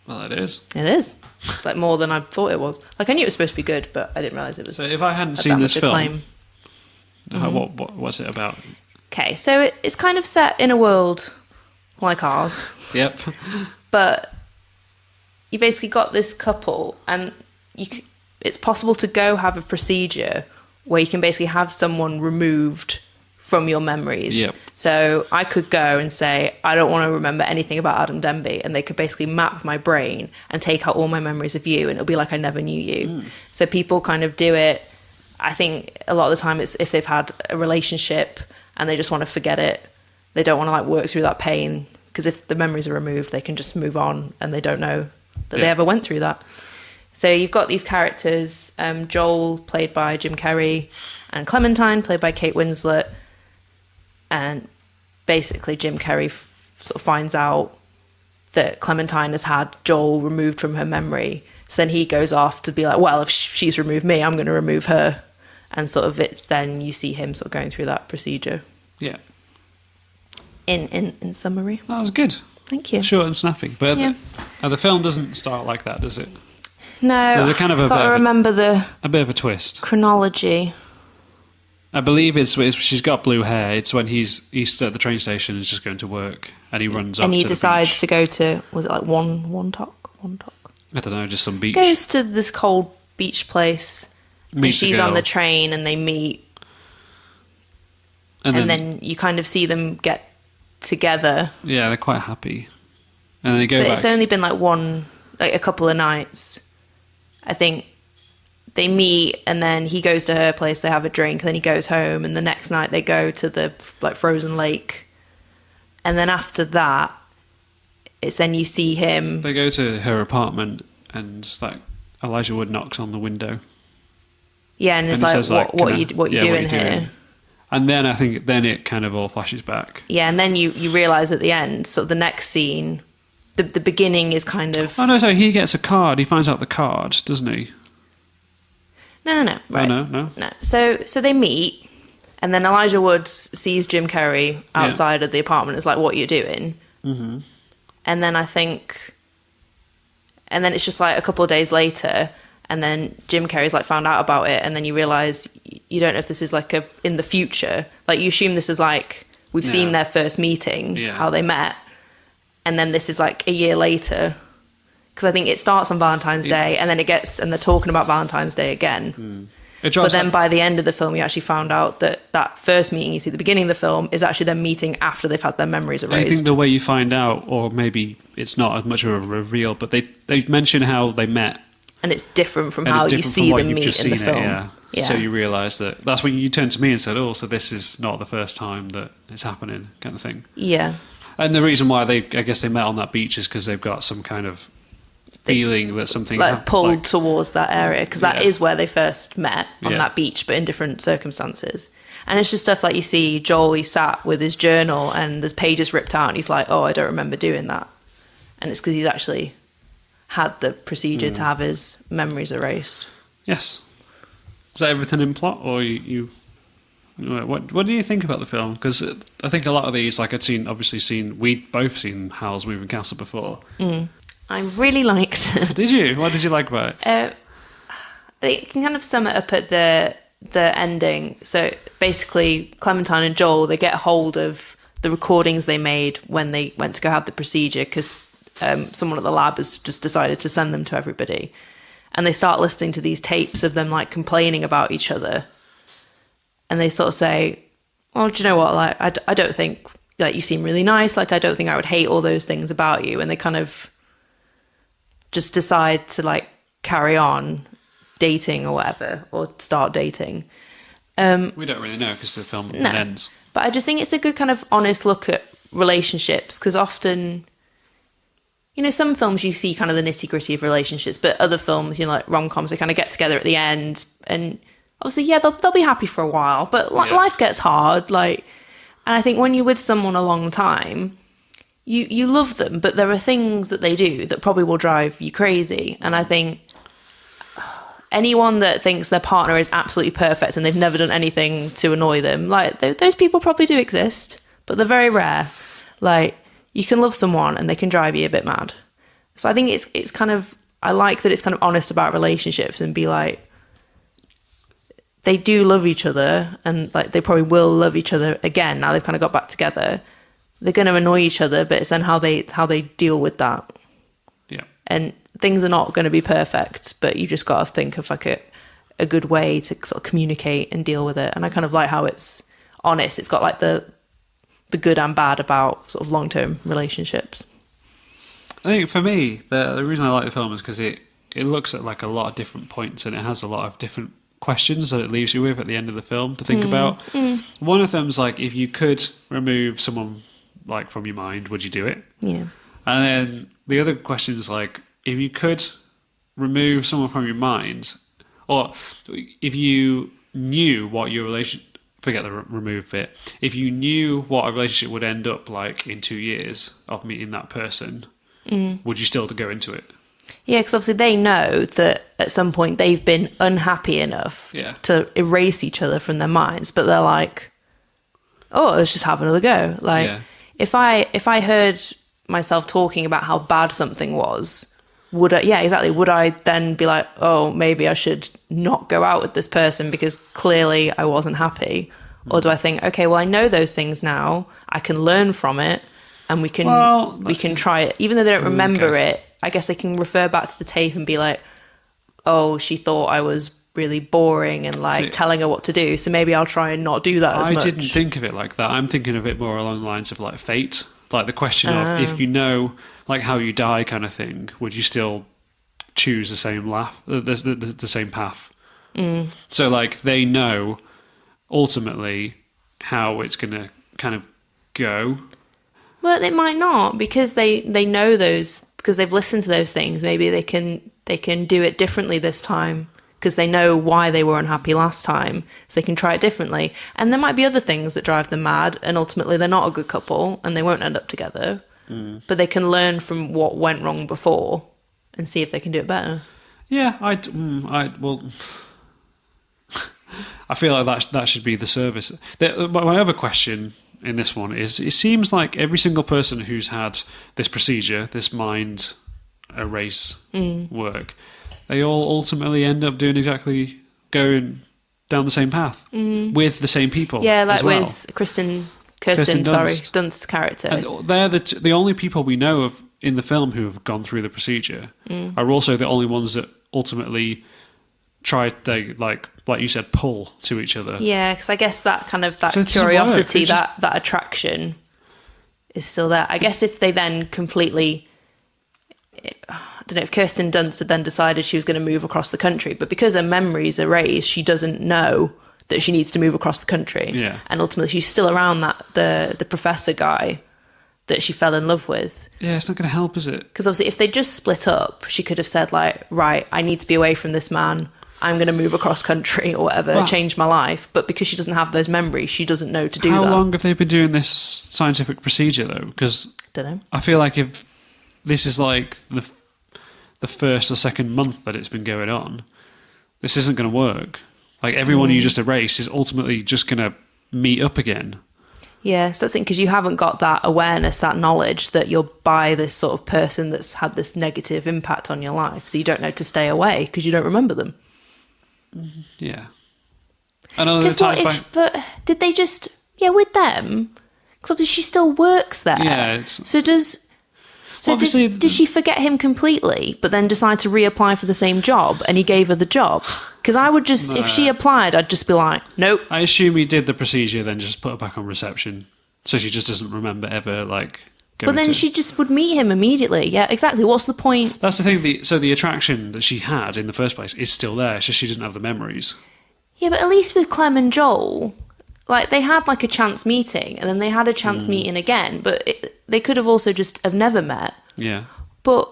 Well, it is. It is. It's like more than I thought it was. Like I knew it was supposed to be good, but I didn't realise it was. So if I hadn't had seen that this much film, acclaim. what's it about? Okay, so it's kind of set in a world like ours, Yep. but you basically got this couple, and it's possible to go have a procedure where you can basically have someone removed from your memories. Yep. So I could go and say, I don't want to remember anything about Adam Denby, and they could basically map my brain and take out all my memories of you, and it'll be like I never knew you. So people kind of do it. I think a lot of the time it's if they've had a relationship and they just want to forget it. They don't want to like work through that pain, because if the memories are removed, they can just move on and they don't know that they ever went through that. So you've got these characters, Joel, played by Jim Carrey, and Clementine, played by Kate Winslet. And basically Jim Carrey sort of finds out that Clementine has had Joel removed from her memory. So then he goes off to be like, well, if she's removed me, I'm going to remove her. And sort of it's then you see him sort of going through that procedure. Yeah. In summary. That was good. Thank you. Short and snappy. But Yeah. the film doesn't start like that, does it? No, There's a kind of a I've got bit to of a- remember the A bit of a twist. chronology. I believe it's she's got blue hair. It's when he's at the train station and is just going to work, and he runs off And he to the decides beach. to go to, was it like one talk? I don't know, just some beach. Goes to this cold beach place. And Meets a she's on girl. the train and they meet. And then you kind of see them get together. yeah, they're quite happy, and they go But back. it's only been like a couple of nights. I think they meet and then he goes to her place, they have a drink, and then he goes home, and the next night they go to the like frozen lake. And then after that, it's then you see him. They go to her apartment, and like Elijah Wood knocks on the window. Yeah, and it's he like, says, what you doing doing? here? And then I think it kind of all flashes back. Yeah, and then you realise at the end, sort of the next scene, the beginning is kind of... Oh no, so he gets a card. He finds out the card, doesn't he? No. Right. Oh, no. So they meet, and then Elijah Wood sees Jim Carrey outside of the apartment. It's like, what are you doing? Mm-hmm. And then it's just like a couple of days later, and then Jim Carrey's like found out about it, and then you realise you don't know if this is like in the future. Like you assume this is like we've seen their first meeting, how they met, and then this is like a year later. Because I think it starts on Valentine's Day, and then and they're talking about Valentine's Day again. It but drops then like- by the end of the film, you actually found out that first meeting you see at the beginning of the film is actually them meeting after they've had their memories erased. I think the way you find out, or maybe it's not as much of a reveal, but they mention how they met. And it's different from And how it's you different see from what them you've meet just in the seen it, film. yeah. So you realise that's when you turned to me and said, "Oh, so this is not the first time that it's happening," kind of thing. Yeah. And the reason why I guess they met on that beach is because they've got some kind of feeling that something Pulled towards that area, because that Yeah. is where they first met, on that beach, but in different circumstances. And it's just stuff like you see Joel, he sat with his journal and there's pages ripped out and he's like, oh, I don't remember doing that. And it's because he's actually had the procedure to have his memories erased. Yes. Is that everything in plot, or you what do you think about the film? Because I think a lot of these, like we'd both seen Howl's Moving Castle before. I really liked it. Did you? What did you like about it? I think you can kind of sum it up at the ending. So basically, Clementine and Joel, they get hold of the recordings they made when they went to go have the procedure, because someone at the lab has just decided to send them to everybody. And they start listening to these tapes of them like complaining about each other. And they sort of say, well, do you know what? Like, I don't think, like, you seem really nice. Like, I don't think I would hate all those things about you. And they kind of just decide to like carry on dating or whatever, or start dating. We don't really know because the film ends. But I just think it's a good kind of honest look at relationships, because often, some films you see kind of the nitty gritty of relationships, but other films, like rom-coms, they kind of get together at the end, and obviously, yeah, they'll be happy for a while, but life gets hard. And I think when you're with someone a long time, you love them, but there are things that they do that probably will drive you crazy. And I think anyone that thinks their partner is absolutely perfect and they've never done anything to annoy them, like, those people probably do exist, but they're very rare. Like, you can love someone and they can drive you a bit mad. So I think it's kind of, I like that it's kind of honest about relationships and be like, they do love each other, and like they probably will love each other again now they've kind of got back together. They're going to annoy each other, but it's then how they deal with that. Yeah. And things are not going to be perfect, but you just got to think of like a good way to sort of communicate and deal with it. And I kind of like how it's honest. It's got like the good and bad about sort of long-term relationships. I think for me, the reason I like the film is because it looks at like a lot of different points, and it has a lot of different questions that it leaves you with at the end of the film to think about. One of them's like, if you could remove someone like from your mind, would you do it? Yeah. And then the other question is like, if you could remove someone from your mind, or if you knew what your relationship, forget the remove bit, if you knew what a relationship would end up like in 2 years of meeting that person, would you still go into it? Yeah, because obviously they know that at some point they've been unhappy enough to erase each other from their minds, but they're like, oh, let's just have another go. Like, if I heard myself talking about how bad something was, would I then be like, oh, maybe I should not go out with this person because clearly I wasn't happy? Or do I think, okay, well, I know those things now, I can learn from it, and we can try it, even though they don't remember it. I guess they can refer back to the tape and be like, oh, she thought I was really boring and like telling her what to do, so maybe I'll try and not do that as much. I didn't think of it like that. I'm thinking of it more along the lines of like fate, like the question of if you know like how you die kind of thing, would you still choose the same the same path? So like they know ultimately how it's going to kind of go. Well, it might not, because they know those, because they've listened to those things. Maybe they can do it differently this time because they know why they were unhappy last time, so they can try it differently. And there might be other things that drive them mad, and ultimately they're not a good couple and they won't end up together. But they can learn from what went wrong before and see if they can do it better. Yeah, I feel like that should be the service. My other question in this one is, it seems like every single person who's had this procedure, this mind erase work, they all ultimately end up going down the same path with the same people. Yeah, like as well. with Kirsten Dunst. Dunst's character. And they're the only people we know of in the film who have gone through the procedure are also the only ones that ultimately they like you said, pull to each other. Yeah, because I guess that kind of that So it doesn't curiosity, work. that attraction is still there. I guess if they then completely, I don't know, if Kirsten Dunst had then decided she was going to move across the country, but because her memory's erased, she doesn't know that she needs to move across the country. Yeah. And ultimately she's still around the professor guy that she fell in love with. Yeah, it's not going to help, is it? Because obviously if they just split up, she could have said like, right, I need to be away from this man. I'm going to move across country or whatever, Wow. change my life. But because she doesn't have those memories, she doesn't know to do How that. long have they been doing this scientific procedure, though? Because Don't know. I feel like if this is like the first or second month that it's been going on, this isn't going to work. Like, everyone you just erase is ultimately just going to meet up again. Yeah, so that's it, because you haven't got that awareness, that knowledge that you're by this sort of person that's had this negative impact on your life. So you don't know to stay away because you don't remember them. Yeah. I know Because what if, but did they just, with them? Because obviously she still works there. Yeah, Did she forget him completely, but then decide to reapply for the same job and he gave her the job? Because I would just, if she applied, I'd just be like, nope. I assume he did the procedure, then just put her back on reception. So she just doesn't remember ever, like, going But then she just would meet him immediately. Yeah, exactly. What's the point? That's the thing. So the attraction that she had in the first place is still there. It's just she doesn't have the memories. Yeah, but at least with Clem and Joel, like, they had like a chance meeting and then they had a chance meeting again, but they could have also just have never met. Yeah. But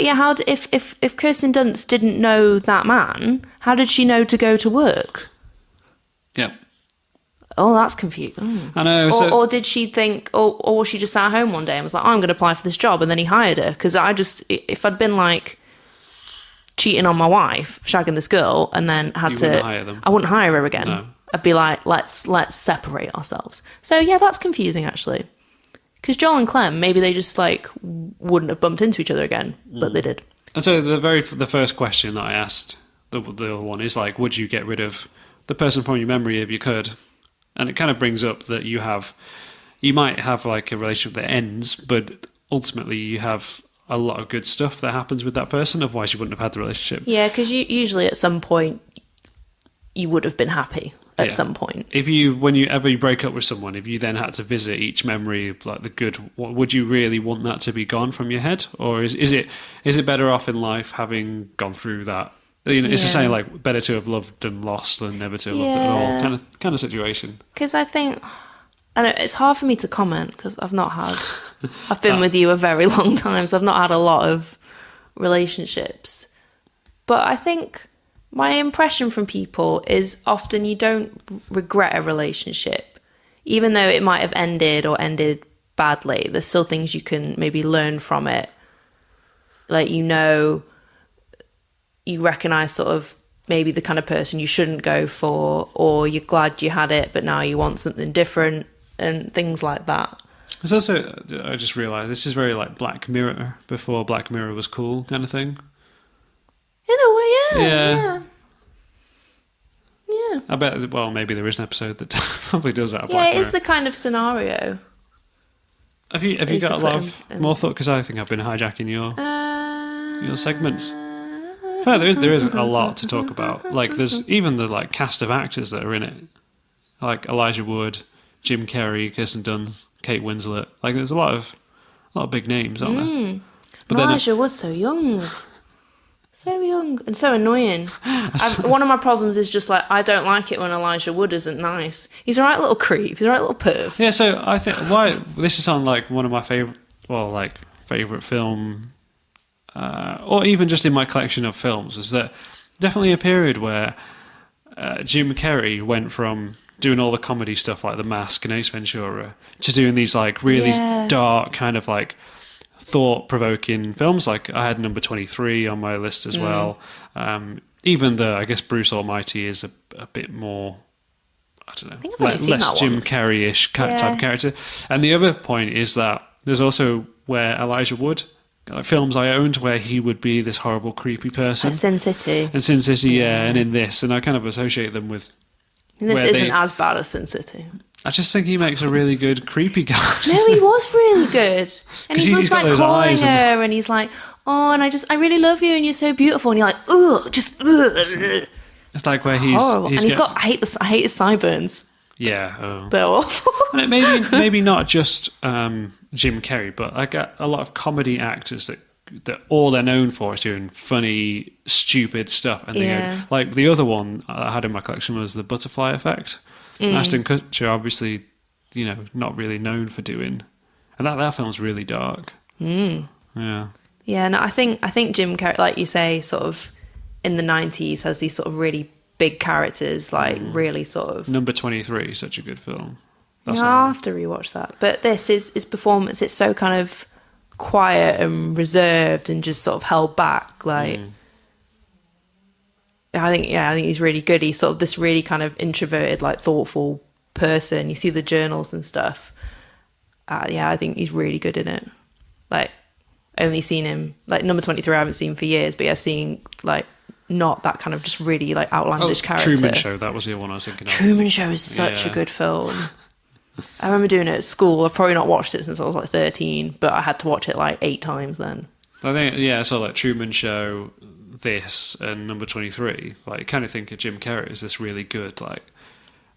yeah, if Kirsten Dunst didn't know that man, how did she know to go to work? Yeah. Oh, that's confusing. I know. Or did she think, or was she just sat home one day and was like, I'm going to apply for this job, and then he hired her? Because if I'd been like cheating on my wife, shagging this girl, and then had wouldn't hire them. I wouldn't hire her again. No. I'd be like, let's separate ourselves. So yeah, that's confusing actually. Because Joel and Clem, maybe they just like wouldn't have bumped into each other again, but they did. And so the first question that I asked, the one is like, would you get rid of the person from your memory if you could? And it kind of brings up that you might have like a relationship that ends, but ultimately you have a lot of good stuff that happens with that person. Otherwise, you wouldn't have had the relationship. Yeah, because usually at some point you would have been happy at some point. Whenever you break up with someone, if you then had to visit each memory, like the good, would you really want that to be gone from your head, or is it better off in life having gone through that? You know, it's the same, like, better to have loved and lost than never to have loved at all kind of situation. Because I think, I know it's hard for me to comment because I've been with you a very long time, so I've not had a lot of relationships. But I think my impression from people is often you don't regret a relationship. Even though it might have ended or ended badly, there's still things you can maybe learn from it. Like, you recognise sort of maybe the kind of person you shouldn't go for, or you're glad you had it, but now you want something different, and things like that. It's also, I just realised, this is very like Black Mirror, before Black Mirror was cool kind of thing. In a way, Yeah. Yeah. I bet, well, maybe there is an episode that probably does that. Yeah, it is the kind of scenario. Have you you got a could lot put of in- more thought? Because I think I've been hijacking your segments. In fact, there is a lot to talk about. Like, there's even the like cast of actors that are in it, like Elijah Wood, Jim Carrey, Kirsten Dunst, Kate Winslet. Like, there's a lot of big names, aren't there? But Elijah was so young. So young and so annoying. One of my problems is just like, I don't like it when Elijah Wood isn't nice. He's a right little creep. He's a right little perv. Yeah, so I think why this is on like one of my favorite film, or even just in my collection of films, is that definitely a period where Jim Carrey went from doing all the comedy stuff like The Mask and Ace Ventura to doing these like really dark kind of like thought-provoking films. Like, I had Number 23 on my list as well. Even though I guess Bruce Almighty is a bit more, I don't know, think I've only seen less that Jim once. Carrey-ish type character. And the other point is that there's also where Elijah Wood, like films I owned where he would be this horrible, creepy person. Like Sin City. And Sin City, and in this, and I kind of associate them with. And this where isn't as bad as Sin City. I just think he makes a really good creepy guy. No, he was really good. And he's just got like those calling eyes her and he's like, oh, and I really love you and you're so beautiful. And you're like, ugh, just ugh. It's like where he's... Horrible. And I hate his sideburns. Yeah. Oh. They're awful. And it maybe not just Jim Carrey, but I get a lot of comedy actors that all they're known for is doing funny, stupid stuff. And they go, like the other one I had in my collection was The Butterfly Effect. Ashton Kutcher, obviously, not really known for doing, and that film's really dark. Yeah. Yeah, no, I think Jim Carrey, like you say, sort of in the 90s has these sort of really big characters, like really sort of... Number 23, such a good film. I'll have to rewatch that. But this is performance. It's so kind of quiet and reserved and just sort of held back. Like, I think he's really good. He's sort of this really kind of introverted, like thoughtful person. You see the journals and stuff. I think he's really good in it. Like, only seen him, like Number 23 I haven't seen for years, but seeing like not that kind of just really like outlandish character. Truman Show, that was the one I was thinking of. Truman Show is such a good film. I remember doing it at school. I've probably not watched it since I was like 13, but I had to watch it like 8 times then. I think, so like Truman Show, this, and Number 23, like you kind of think of Jim Carrey as this really good, like...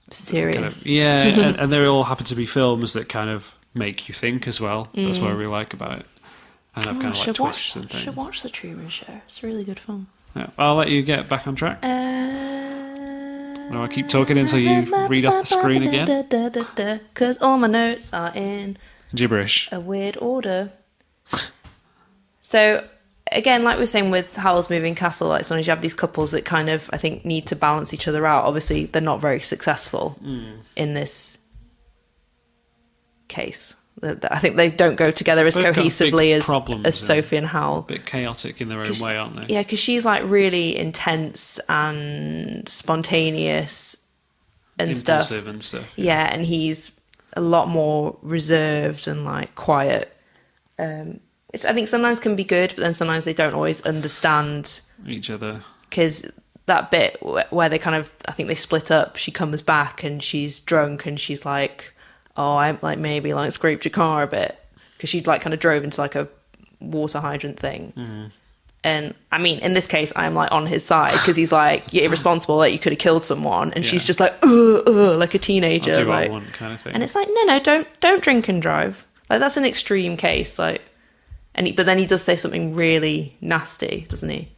Serious. Kind of, and they all happen to be films that kind of make you think as well. That's what I really like about it. And have kind of like twists and things. I should watch The Truman Show. It's a really good film. Yeah, I'll let you get back on track. No, I keep talking until you read off the screen again. Because all my notes are in gibberish. A weird order. So, again, like we were saying with Howl's Moving Castle, like sometimes you have these couples that kind of, I think, need to balance each other out. Obviously, they're not very successful in this case. I think they don't go together as cohesively as Sophie and Howl. A bit chaotic in their own way, aren't they? Yeah, because she's like really intense and spontaneous and impulsive and stuff. Yeah, and he's a lot more reserved and like quiet. Which I think sometimes can be good, but then sometimes they don't always understand each other. Because that bit where they kind of, I think they split up, she comes back and she's drunk and she's like, oh, I like maybe like scraped your car a bit, because she'd like kind of drove into like a water hydrant thing. And I mean, in this case, I'm like on his side, because he's like, you're irresponsible, like you could have killed someone, and she's just like, like a teenager, I'll do like what I want kind of thing. And it's like, no, don't drink and drive. Like that's an extreme case, like. But then he does say something really nasty, doesn't he?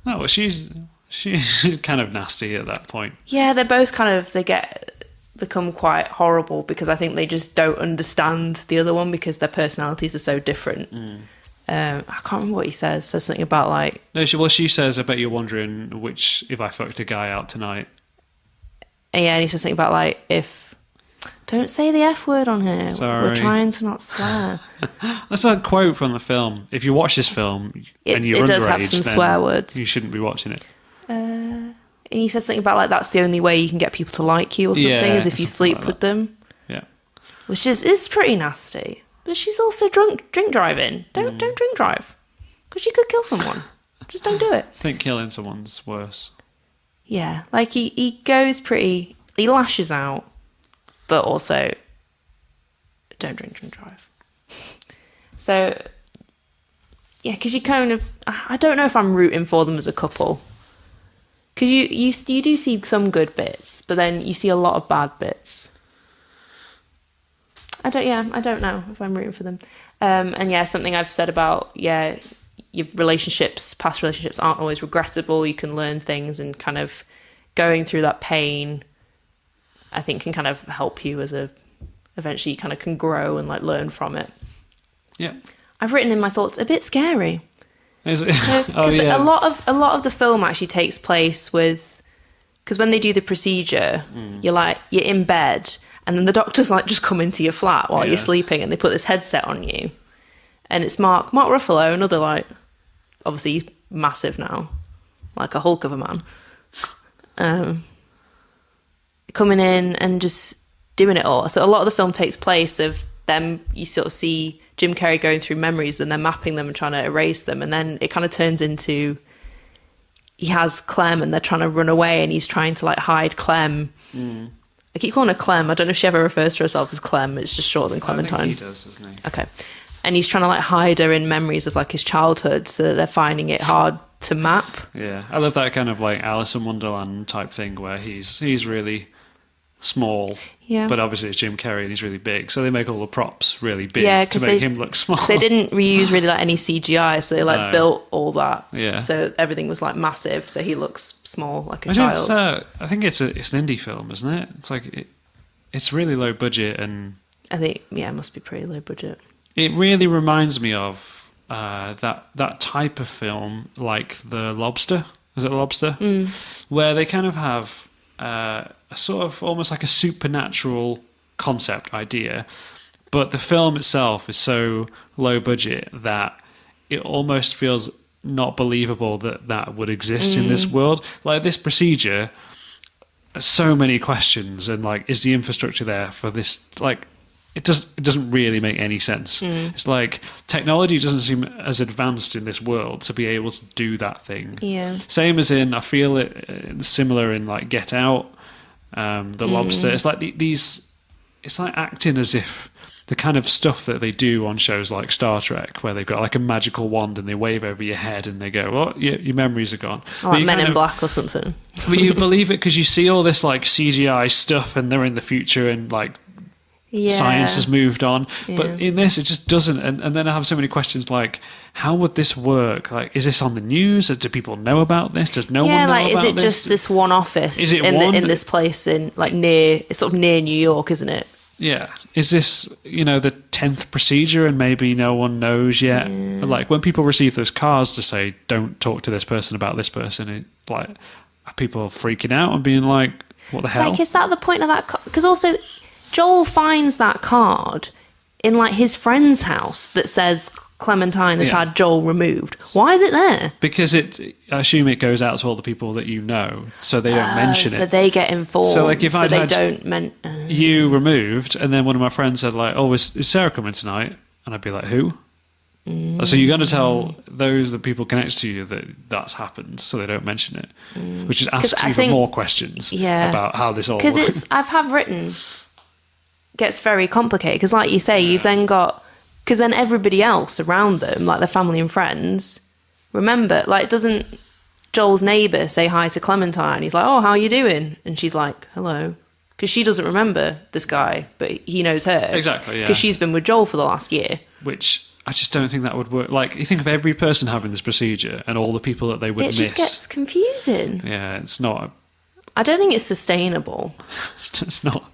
No, well, she's kind of nasty at that point. Yeah, they're both kind of, become quite horrible, because I think they just don't understand the other one because their personalities are so different. I can't remember what he says. Says something about like... No, she says, I bet you're wondering if I fucked a guy out tonight. Yeah, and he says something about like, don't say the F word on here. Sorry. We're trying to not swear. That's a quote from the film. If you watch this film and you're underage, it does have some swear words. You shouldn't be watching it. And he says something about like that's the only way you can get people to like you or something, is if you sleep like with them. Yeah. Which is pretty nasty. But she's also drink driving. Don't drink drive. Because you could kill someone. Just don't do it. I think killing someone's worse. Yeah. Like he goes pretty... He lashes out. But also, don't drink and drive. So, yeah, because you kind of... I don't know if I'm rooting for them as a couple. Because you do see some good bits, but then you see a lot of bad bits. I don't know if I'm rooting for them. And yeah, something I've said about, your past relationships aren't always regrettable. You can learn things, and kind of going through that pain, I think, can kind of help you eventually you kind of can grow and like learn from it. Yeah. I've written in my thoughts, a bit scary. Is it? Because a lot of the film actually takes place with, because when they do the procedure, you're in bed, and then the doctors like just come into your flat while you're sleeping, and they put this headset on you, and it's Mark Ruffalo, another like, obviously he's massive now, like a Hulk of a man, coming in and just doing it all. So a lot of the film takes place of them, you sort of see Jim Carrey going through memories and they're mapping them and trying to erase them, and then it kind of turns into he has Clem and they're trying to run away and he's trying to like hide Clem, I keep calling her Clem. I don't know if she ever refers to herself as Clem. It's just shorter than I Clementine. think he does, doesn't he? Okay. And he's trying to like hide her in memories of like his childhood, so that they're finding it hard to map. Yeah, I love that kind of like Alice in Wonderland type thing where he's really small, Yeah. but obviously it's Jim Carrey and he's really big, so they make all the props really big Yeah, to 'cause make him look small. They didn't reuse really like any CGI, so they like No. built all that. Yeah. So everything was like massive, so he looks small like a Which child. is, I think it's an indie film, isn't it? It's like it's really low budget, and I think it must be pretty low budget. it really reminds me of that type of film, like The Lobster. Is it Lobster? Where they kind of have a sort of almost like a supernatural concept idea, but the film itself is so low budget that it almost feels not believable that would exist in this world. Like this procedure, so many questions, and like, is the infrastructure there for this? Like, it doesn't really make any sense. It's like technology doesn't seem as advanced in this world to be able to do that thing. Yeah. Same as in, I feel it similar in like Get Out, The Lobster. It's like these. It's like acting as if the kind of stuff that they do on shows like Star Trek, where they've got like a magical wand and they wave over your head and they go, "Well, your memories are gone." Or like Men in Black or something. But you believe it because you see all this like CGI stuff, and they're in the future, and like. Yeah. Science has moved on, Yeah. but in this it just doesn't. And then I have so many questions like, how would this work? Like, is this on the news? Do people know about this? Does no one know like, about is it this? just this one office Is it in this place in like it's sort of near New York, isn't it? Yeah. Is this, the 10th procedure and maybe no one knows yet? Like, when people receive those cards to say, don't talk to this person about this person, like, are people freaking out and being like, what the hell? Like, is that the point of that? Because also, Joel finds that card in like his friend's house that says Clementine has had Joel removed. Why is it there? Because I assume it goes out to all the people that you know, so they don't mention it. So they get informed. So, like, if I'd they had don't you removed, and then one of my friends said, like, "Oh, is Sarah coming tonight?" And I'd be like, "Who?" So you're going to tell the people connected to you that that's happened, so they don't mention it, which is asks even more questions about how this all works. Because I've written gets very complicated. Because, like you say, you've then got then everybody else around them, like their family and friends, remember. Like, doesn't Joel's neighbour say hi to Clementine? He's like, "Oh, how are you doing?" And she's like, "Hello." Because she doesn't remember this guy, but he knows her. Exactly, yeah. Because she's been with Joel for the last year. Which I just don't think that would work. Like, you think of every person having this procedure and all the people that they would miss. It just gets confusing. Yeah, it's not. I don't think it's sustainable. It's not.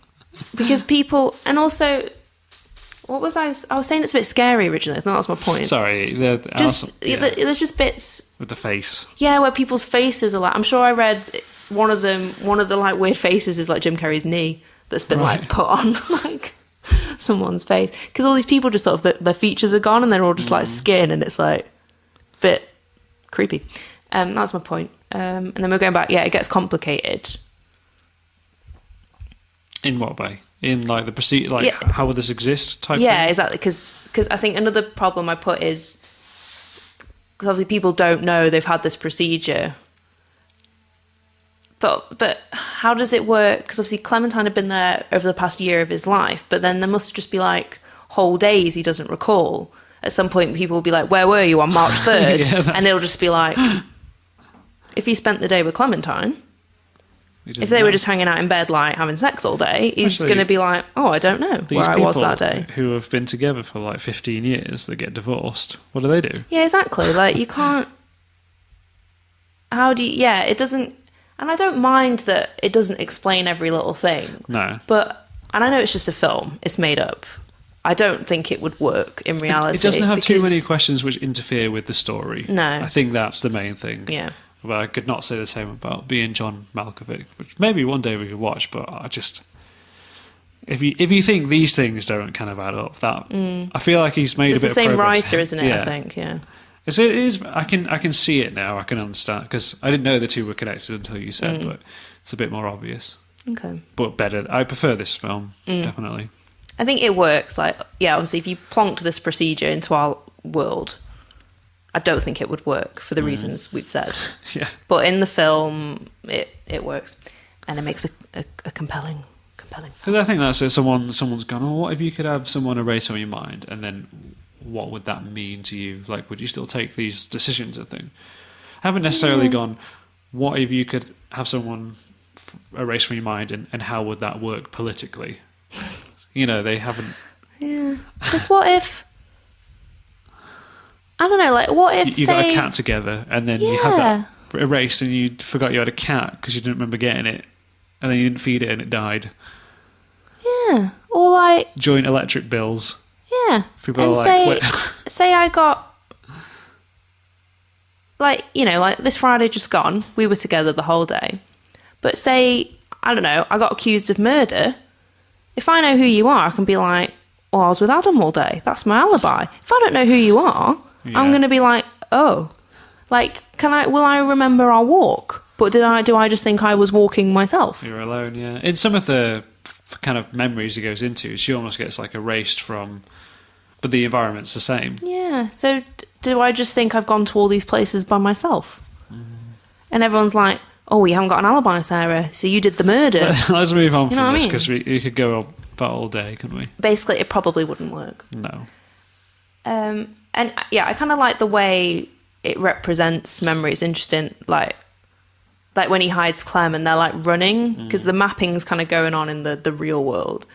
Because people... And also... What was I was saying it's a bit scary originally. I think that was my point. Sorry. There's just bits... With the face. Yeah, where people's faces are like... I'm sure I read one of the like weird faces is like Jim Carrey's knee that's been like put on like someone's face. Because all these people just sort of... Their features are gone and they're all just like skin, and it's like a bit creepy. That's my point. And then we're going back. Yeah, it gets complicated. In what way? In like the procedure, like how would this exist type Yeah, thing? exactly. Because I think another problem I put is because obviously people don't know they've had this procedure. But how does it work? Because obviously Clementine had been there over the past year of his life, but then there must just be like whole days he doesn't recall. At some point, people will be like, "Where were you on March 3rd?" And it'll just be like, if he spent the day with Clementine. If they were just hanging out in bed, like having sex all day, he's going to be like, "Oh, I don't know where I was that day." Who have been together for like 15 years, that get divorced. What do they do? Yeah, exactly. Like, you can't. How do you? Yeah, it doesn't. And I don't mind that it doesn't explain every little thing. No. And I know it's just a film; it's made up. I don't think it would work in reality. It doesn't have too many questions which interfere with the story. No. I think that's the main thing. Yeah. Well, I could not say the same about Being John Malkovich, which maybe one day we could watch, but I just... If you think these things don't kind of add up, I feel like he's made a bit of progress. It's the same writer, isn't it, I think, yeah. It is. I can see it now, I can understand, because I didn't know the two were connected until you said, but it's a bit more obvious. Okay. But better. I prefer this film, definitely. I think it works. Like, yeah, obviously, if you plonked this procedure into our world... I don't think it would work for the reasons we've said. Yeah. But in the film, it works. And it makes a compelling compelling. Because I think that's it. Someone's gone, oh, what if you could have someone erase from your mind? And then what would that mean to you? Like, would you still take these decisions, I think? I haven't necessarily gone, what if you could have someone erase from your mind, and how would that work politically? They haven't... Yeah. Because what if... I don't know, like, what if, you got a cat together, and then you had that erased, and you forgot you had a cat because you didn't remember getting it, and then you didn't feed it, and it died. Yeah. Or, like... Joint electric bills. Yeah. People and are like... say I got... Like, like this Friday just gone, we were together the whole day. But say, I don't know, I got accused of murder. If I know who you are, I can be like, well, I was with Adam all day. That's my alibi. If I don't know who you are, I'm going to be like, oh, like, will I remember our walk? But do I just think I was walking myself? You're alone, yeah. In some of the kind of memories he goes into, she almost gets like erased from, but the environment's the same. Yeah. So do I just think I've gone to all these places by myself? And everyone's like, oh, we haven't got an alibi, Sarah, so you did the murder. Let's move on from this, what I mean? because we could go about all day, couldn't we? Basically, it probably wouldn't work. No. And yeah, I kind of like the way it represents memory. It's interesting, like when he hides Clem and they're like running, because the mapping's kind of going on in the real world,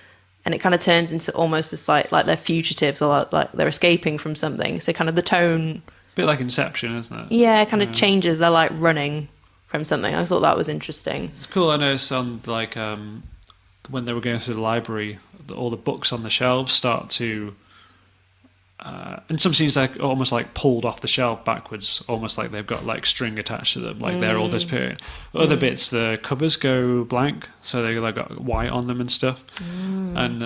and it kind of turns into almost this like they're fugitives, or like they're escaping from something. So kind of the tone, a bit like Inception, isn't it? Yeah, it kind of changes. They're like running from something. I thought that was interesting. It's cool. I noticed on like when they were going through the library, all the books on the shelves start to. In some scenes, they're almost like pulled off the shelf backwards, almost like they've got like string attached to them, like they're all disappearing. Other bits, the covers go blank, so they like got white on them and stuff. And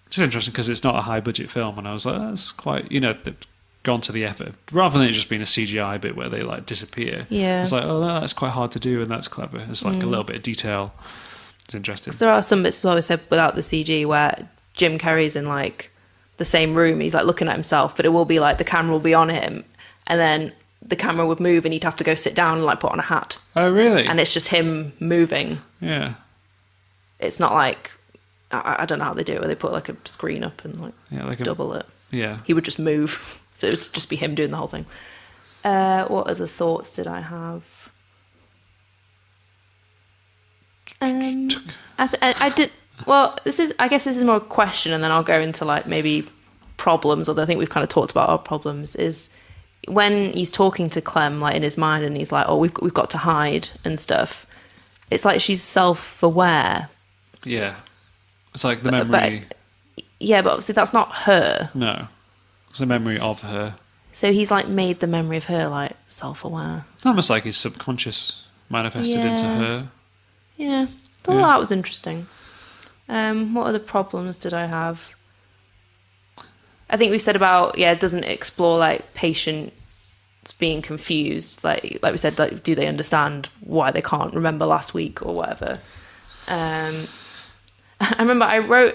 it's interesting because it's not a high budget film, and I was like, that's quite, they've gone to the effort rather than it just being a CGI bit where they like disappear. Yeah, it's like, oh, that's quite hard to do, and that's clever. It's like a little bit of detail. It's interesting. There are some bits, as I said, without the CG where Jim Carrey's in like the same room, he's like looking at himself, but it will be like the camera will be on him, and then the camera would move and he'd have to go sit down and like put on a hat. Oh really? And it's just him moving. Yeah, it's not like I don't know how they do it, where they put like a screen up and like double it. Yeah, he would just move, so it would just be him doing the whole thing. What other thoughts did I have? I did. Well, I guess this is more a question, and then I'll go into like maybe problems, although I think we've kind of talked about our problems, is when he's talking to Clem like in his mind, and he's like, oh, we've got to hide and stuff. It's like she's self-aware. Yeah. It's like the memory. But obviously that's not her. No. It's a memory of her. So he's like made the memory of her like self-aware. Almost like his subconscious manifested into her. Yeah. So that was interesting. What other problems did I have? I think we said about, it doesn't explore like patients being confused. Like we said, like, do they understand why they can't remember last week or whatever? I remember I wrote,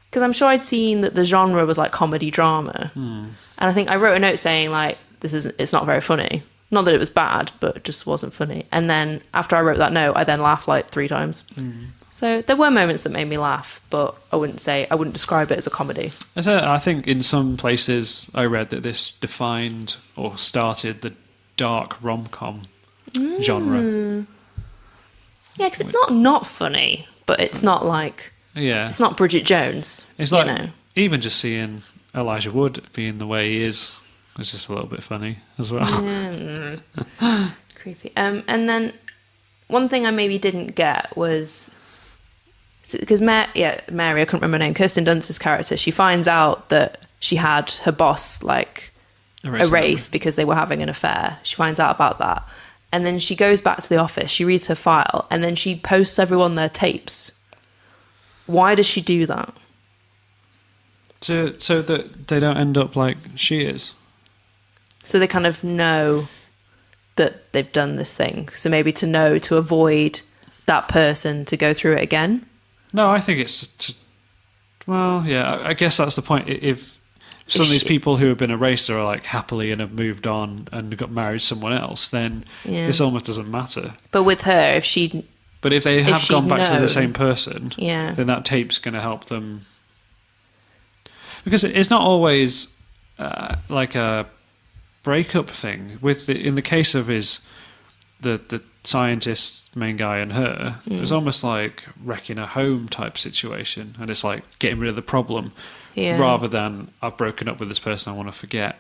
because I'm sure I'd seen that the genre was like comedy drama. And I think I wrote a note saying like, it's not very funny. Not that it was bad, but it just wasn't funny. And then after I wrote that note, I then laughed like 3 times. So there were moments that made me laugh, but I wouldn't describe it as a comedy. I think in some places I read that this defined or started the dark rom-com genre. Yeah, because it's not funny, but it's not like... Yeah. It's not Bridget Jones. It's like, even just seeing Elijah Wood being the way he is just a little bit funny as well. Creepy. And then one thing I maybe didn't get was... Because Mary, I couldn't remember her name, Kirsten Dunst's character, she finds out that she had her boss like erased because they were having an affair. She finds out about that. And then she goes back to the office, she reads her file, and then she posts everyone their tapes. Why does she do that? So that they don't end up like she is. So they kind of know that they've done this thing. So maybe to avoid that person to go through it again. No, I think it's... I guess that's the point. If some of these people who have been erased are like happily and have moved on and got married to someone else, then this almost doesn't matter. But with her, if she But if they have she'd gone back to the known. same person, Yeah. then that tape's going to help them. Because it's not always like a breakup thing. In the case of the scientist main guy and her, it was almost like wrecking a home type situation, and it's like getting rid of the problem rather than I've broken up with this person I want to forget.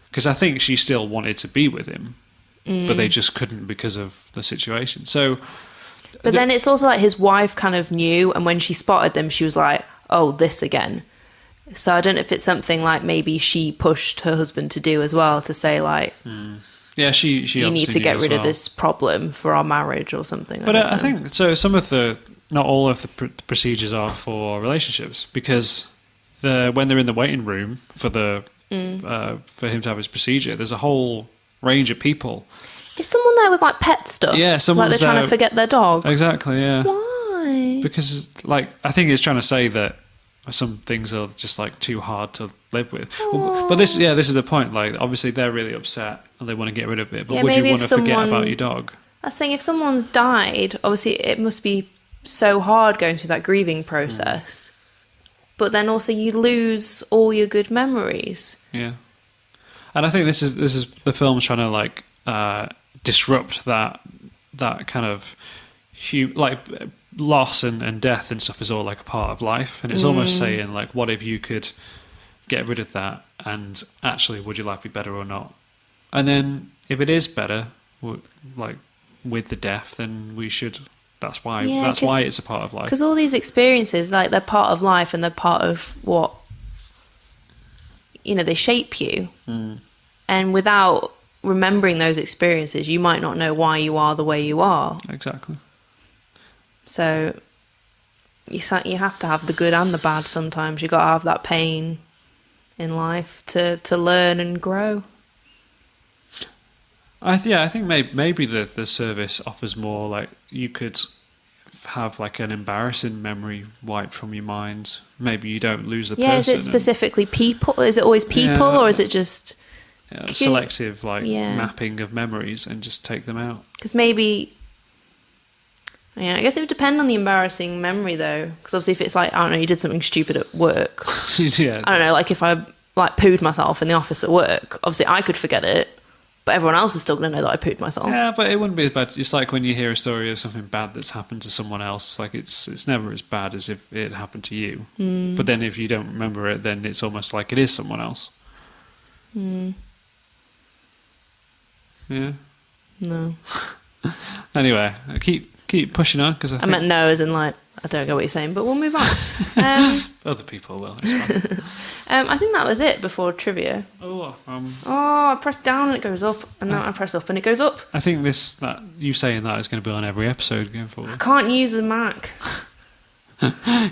Because I think she still wanted to be with him, but they just couldn't because of the situation. So. But then it's also like his wife kind of knew, and when she spotted them, she was like, "Oh, this again." So I don't know if it's something like maybe she pushed her husband to do as well, to say like, Yeah, she "You need to get rid of this problem for our marriage" or something. But I think so. Not all of the procedures are for relationships, because when they're in the waiting room for for him to have his procedure, there's a whole range of people. Is someone there with like pet stuff? Yeah, someone's like they're trying to forget their dog. Exactly. Yeah. Why? Because I think it's trying to say that some things are just like too hard to live with. But this is the point. Like, obviously they're really upset and they want to get rid of it. But would you want to forget about your dog? That's the thing. If someone's died, obviously it must be so hard going through that grieving process. But then also you lose all your good memories. Yeah. And I think this is the film's trying to like disrupt that kind of loss and death and stuff is all like a part of life, and it's almost saying like, what if you could get rid of that, and actually would your life be better or not? And then if it is better, like with the death, then we should. That's why it's a part of life. Because all these experiences, like, they're part of life and they're part of what, they shape you. And without remembering those experiences, you might not know why you are the way you are. Exactly. So you have to have the good and the bad sometimes. You got to have that pain in life to learn and grow. I think maybe the service offers more, like you could have like an embarrassing memory wiped from your mind. Maybe you don't lose the person. Yeah, is it specifically people? Is it always people, or is it just selective mapping of memories and just take them out? Because maybe, I guess it would depend on the embarrassing memory though. Because obviously, if it's like, I don't know, you did something stupid at work. Yeah. I don't know, like if I like pooed myself in the office at work, obviously I could forget it. But everyone else is still going to know that I pooed myself. Yeah, but it wouldn't be as bad. It's like when you hear a story of something bad that's happened to someone else. Like it's never as bad as if it happened to you. But then if you don't remember it, then it's almost like it is someone else. Yeah. No. Anyway, I keep pushing on because I meant no, as in like I don't get what you're saying, but we'll move on. Other people will. It's fine. I think that was it before trivia. I press down and it goes up, and now I press up and it goes up. I think that you saying that is going to be on every episode going forward. I can't use the Mac.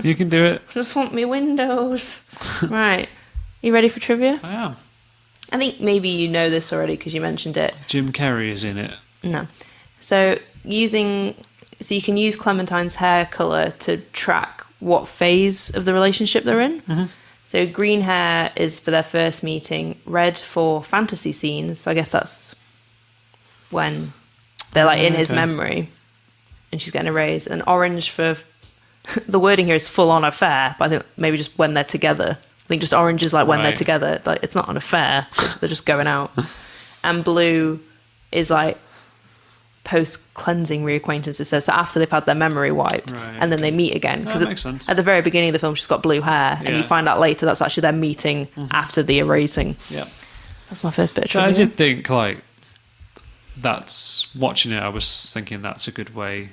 You can do it. I just want me Windows. Right. You ready for trivia? I am. I think maybe you know this already because you mentioned it. Jim Carrey is in it. No. So you can use Clementine's hair colour to track what phase of the relationship they're in. Mm-hmm. So green hair is for their first meeting, red for fantasy scenes. So I guess that's when they're like in his memory and she's getting a raise. And orange for, the wording here is full on affair, but I think maybe just when they're together. I think just orange is like when they're together. Like it's not an affair, they're just going out. And blue is like post-cleansing reacquaintances. So after they've had their memory wiped and then they meet again. Because at the very beginning of the film, she's got blue hair and you find out later that's actually their meeting after the erasing. Yeah. That's my first bit of trivia. I did think, like, that's, watching it, I was thinking that's a good way.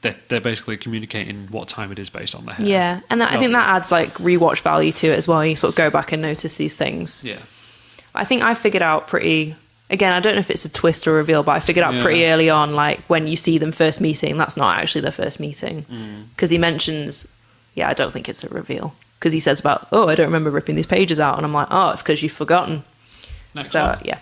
They're basically communicating what time it is based on the hair. Yeah, and I think that adds, like, rewatch value to it as well. You sort of go back and notice these things. Yeah. I think I figured out pretty... Again, I don't know if it's a twist or reveal, but I figured out pretty early on, like, when you see them first meeting, that's not actually their first meeting. Because he mentions, I don't think it's a reveal. Because he says about, I don't remember ripping these pages out. And I'm like, it's because you've forgotten. Next so, one. yeah.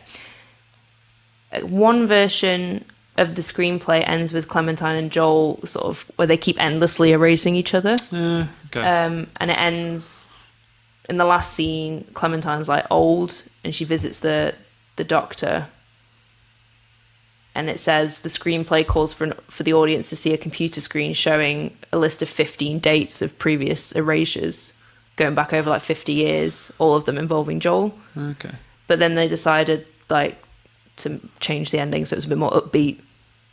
One version of the screenplay ends with Clementine and Joel sort of, where they keep endlessly erasing each other. Okay. And it ends, in the last scene, Clementine's, like, old, and she visits the doctor, and it says the screenplay calls for the audience to see a computer screen showing a list of 15 dates of previous erasures going back over like 50 years, all of them involving Joel. Okay. But then they decided like to change the ending so it was a bit more upbeat,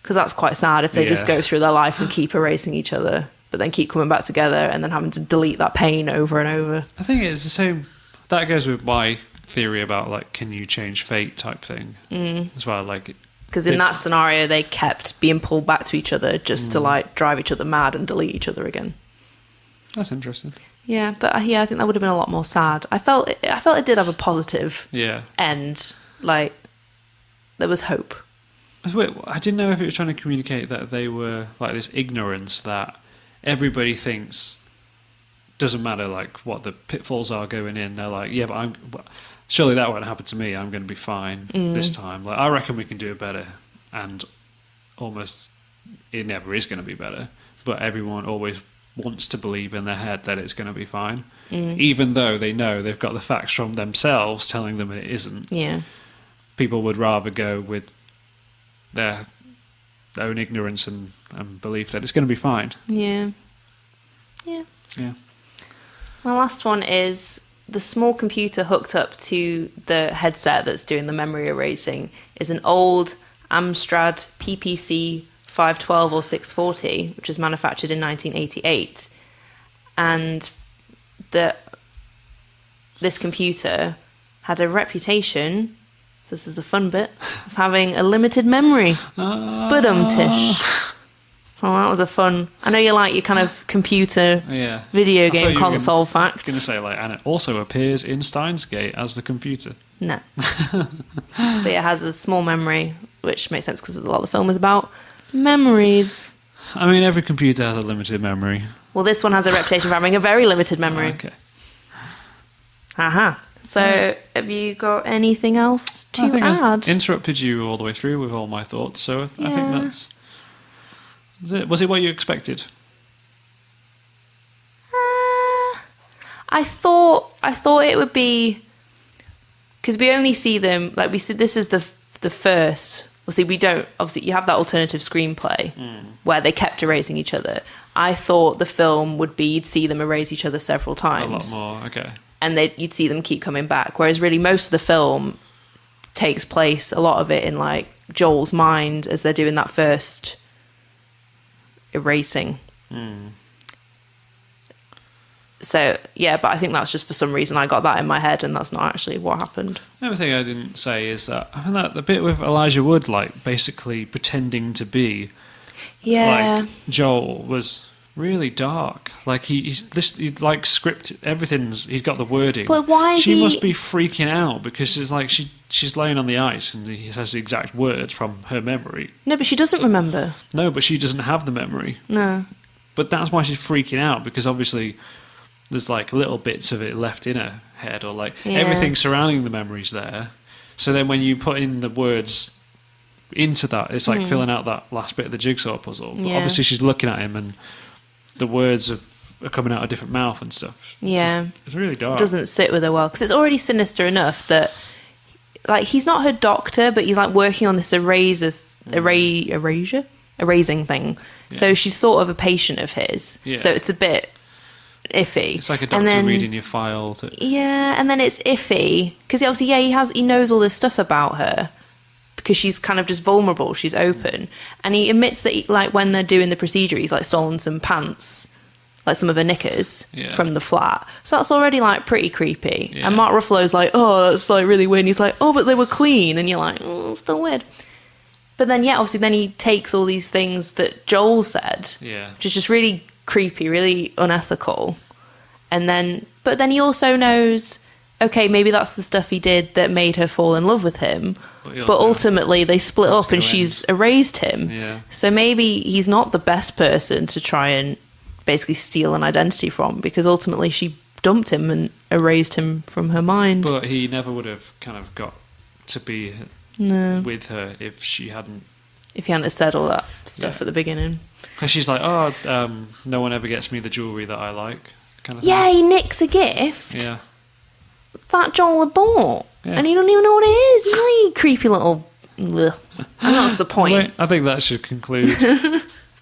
because that's quite sad if they just go through their life and keep erasing each other, but then keep coming back together and then having to delete that pain over and over. I think it's the same. That goes with my theory about like, can you change fate type thing as well. Like, because in that scenario, they kept being pulled back to each other just to like drive each other mad and delete each other again. That's interesting. Yeah, but I think that would have been a lot more sad. I felt it did have a positive end. Like, there was hope. I didn't know if it was trying to communicate that they were like this ignorance that everybody thinks doesn't matter like what the pitfalls are going in. They're like, yeah, but surely that won't happen to me. I'm going to be fine this time. Like, I reckon we can do it better, and almost it never is going to be better. But everyone always wants to believe in their head that it's going to be fine, even though they know they've got the facts from themselves telling them it isn't. Yeah, people would rather go with their own ignorance and belief that it's going to be fine. Yeah. My last one is the small computer hooked up to the headset that's doing the memory erasing is an old Amstrad PPC 512 or 640, which was manufactured in 1988. And this computer had a reputation, so this is the fun bit, of having a limited memory. Tish. Well, that was a fun... I know you like your kind of computer video game console facts. I was going to say, like, and it also appears in Steins Gate as the computer. No. But it has a small memory, which makes sense because a lot of the film is about memories. I mean, every computer has a limited memory. Well, this one has a reputation for having a very limited memory. Okay. Aha. So, have you got anything else to add? I've interrupted you all the way through with all my thoughts, so I think that's... Was it what you expected? I thought it would be, because we only see them like we see. This is the first. Well, see, we don't. Obviously, you have that alternative screenplay where they kept erasing each other. I thought the film would be you'd see them erase each other several times. A lot more, okay. And you'd see them keep coming back. Whereas really most of the film takes place, a lot of it in like Joel's mind as they're doing that first erasing. So yeah, but I think that's just for some reason I got that in my head and that's not actually what happened. The other thing I didn't say is that I think that the bit with Elijah Wood like basically pretending to be like Joel was really dark. Like he like script everything's he's got the wording. But why is she must be freaking out because it's like she's laying on the ice and he says the exact words from her memory. No, but she doesn't remember. No, but she doesn't have the memory. No. But that's why she's freaking out, because obviously there's like little bits of it left in her head, or like everything surrounding the memory's there. So then when you put in the words into that, it's like filling out that last bit of the jigsaw puzzle. But obviously she's looking at him and the words are coming out of a different mouth and stuff. It's really dark. It doesn't sit with her well, because it's already sinister enough that like he's not her doctor, but he's like working on this erasing thing. So she's sort of a patient of his. So it's a bit iffy. It's like a doctor reading your file. And then it's iffy because obviously he knows all this stuff about her because she's kind of just vulnerable. She's open, and he admits that like when they're doing the procedure, he's like stolen some pants, like some of her knickers from the flat. So that's already like pretty creepy. And Mark Ruffalo's like, oh, that's like really weird. And he's like, oh, but they were clean, and you're like, oh, it's still weird. But then obviously then he takes all these things that Joel said, which is just really creepy, really unethical. But then he also knows, okay, maybe that's the stuff he did that made her fall in love with him. But ultimately they split up and she's erased him. So maybe he's not the best person to try and basically steal an identity from, because ultimately she dumped him and erased him from her mind. But he never would have kind of got to be with her if he hadn't said all that stuff at the beginning. Because she's like, no one ever gets me the jewellery that I like, kind of thing. He nicks a gift that Joel had bought, and he don't even know what it is. He's like, you creepy little Ugh. And that's the point. I think that should conclude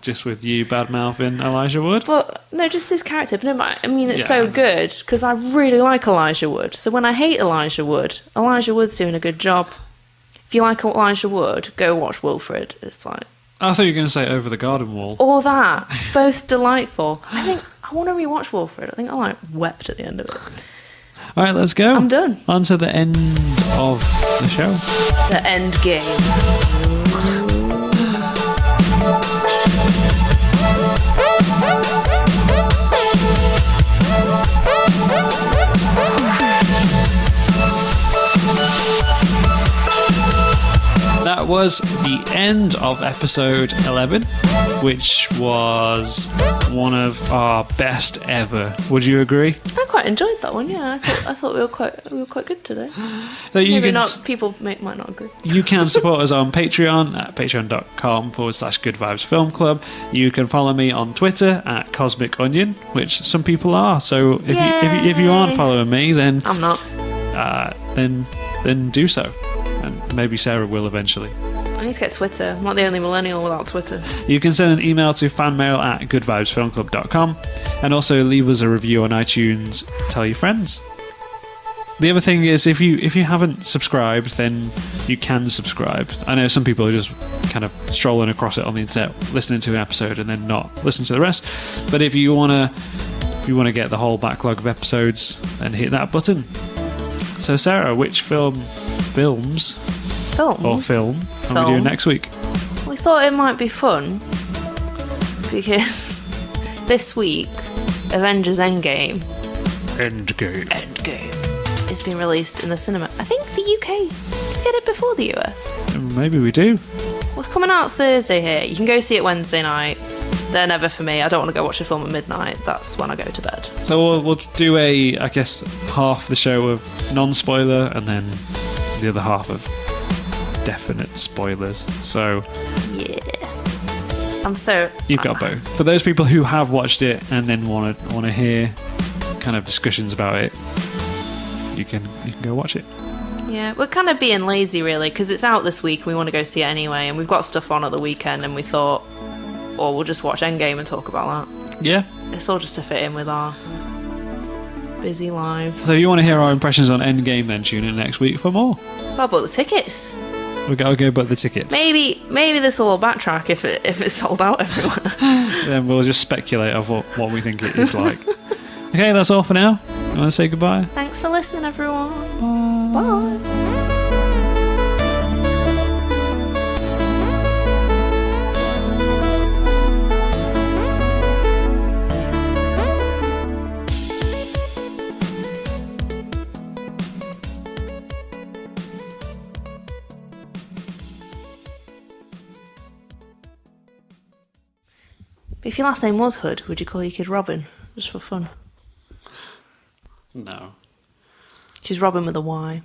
just with you bad-mouthing Elijah Wood. But no, just his character. But no, but I mean, it's so good because I really like Elijah Wood. So when I hate Elijah Wood's doing a good job. If you like Elijah Wood, go watch Wilfred. It's like... I thought you were going to say Over the Garden Wall. Or that. Both delightful. I think I want to rewatch Wilfred. I think I wept at the end of it. All right, let's go. I'm done. On to the end of the show. The end game. That was the end of episode 11, which was one of our best ever. Would you agree? I quite enjoyed that one. Yeah, I thought we were quite good today. So Maybe not. People might not agree. You can support us on Patreon at patreon.com/goodvibesfilmclub. You can follow me on Twitter at Cosmic Onion, which some people are. So if you aren't following me, then I'm not. Then do so. And maybe Sarah will eventually. I need to get Twitter. I'm not the only millennial without Twitter. You can send an email to fanmail@goodvibesfilmclub.com and also leave us a review on iTunes. Tell your friends. The other thing is, if you haven't subscribed, then you can subscribe. I know some people are just kind of strolling across it on the internet, listening to an episode and then not listen to the rest. But if you wanna get the whole backlog of episodes, then hit that button. So Sarah, which films or film are we doing next week? We thought it might be fun because this week Avengers Endgame is being released in the cinema. I think the UK did it before the US. Maybe we do. Well, it's coming out Thursday here. You can go see it Wednesday night. They're never for me. I don't want to go watch a film at midnight. That's when I go to bed. So we'll do I guess, half the show of non-spoiler and then the other half of definite spoilers. So yeah, you've got both. For those people who have watched it and then want to hear kind of discussions about it, you can go watch it. Yeah, we're kind of being lazy really because it's out this week and we want to go see it anyway, and we've got stuff on at the weekend, and we thought, or we'll just watch Endgame and talk about that. Yeah. It's all just to fit in with our busy lives. So if you want to hear our impressions on Endgame, then tune in next week for more. I bought the tickets. We gotta go book the tickets. Maybe this will all backtrack if it's sold out everywhere. Then we'll just speculate of what we think it is like. Okay, that's all for now. You want to say goodbye? Thanks for listening, everyone. Bye. Bye. If your last name was Hood, would you call your kid Robin? Just for fun. No. She's Robin with a Y.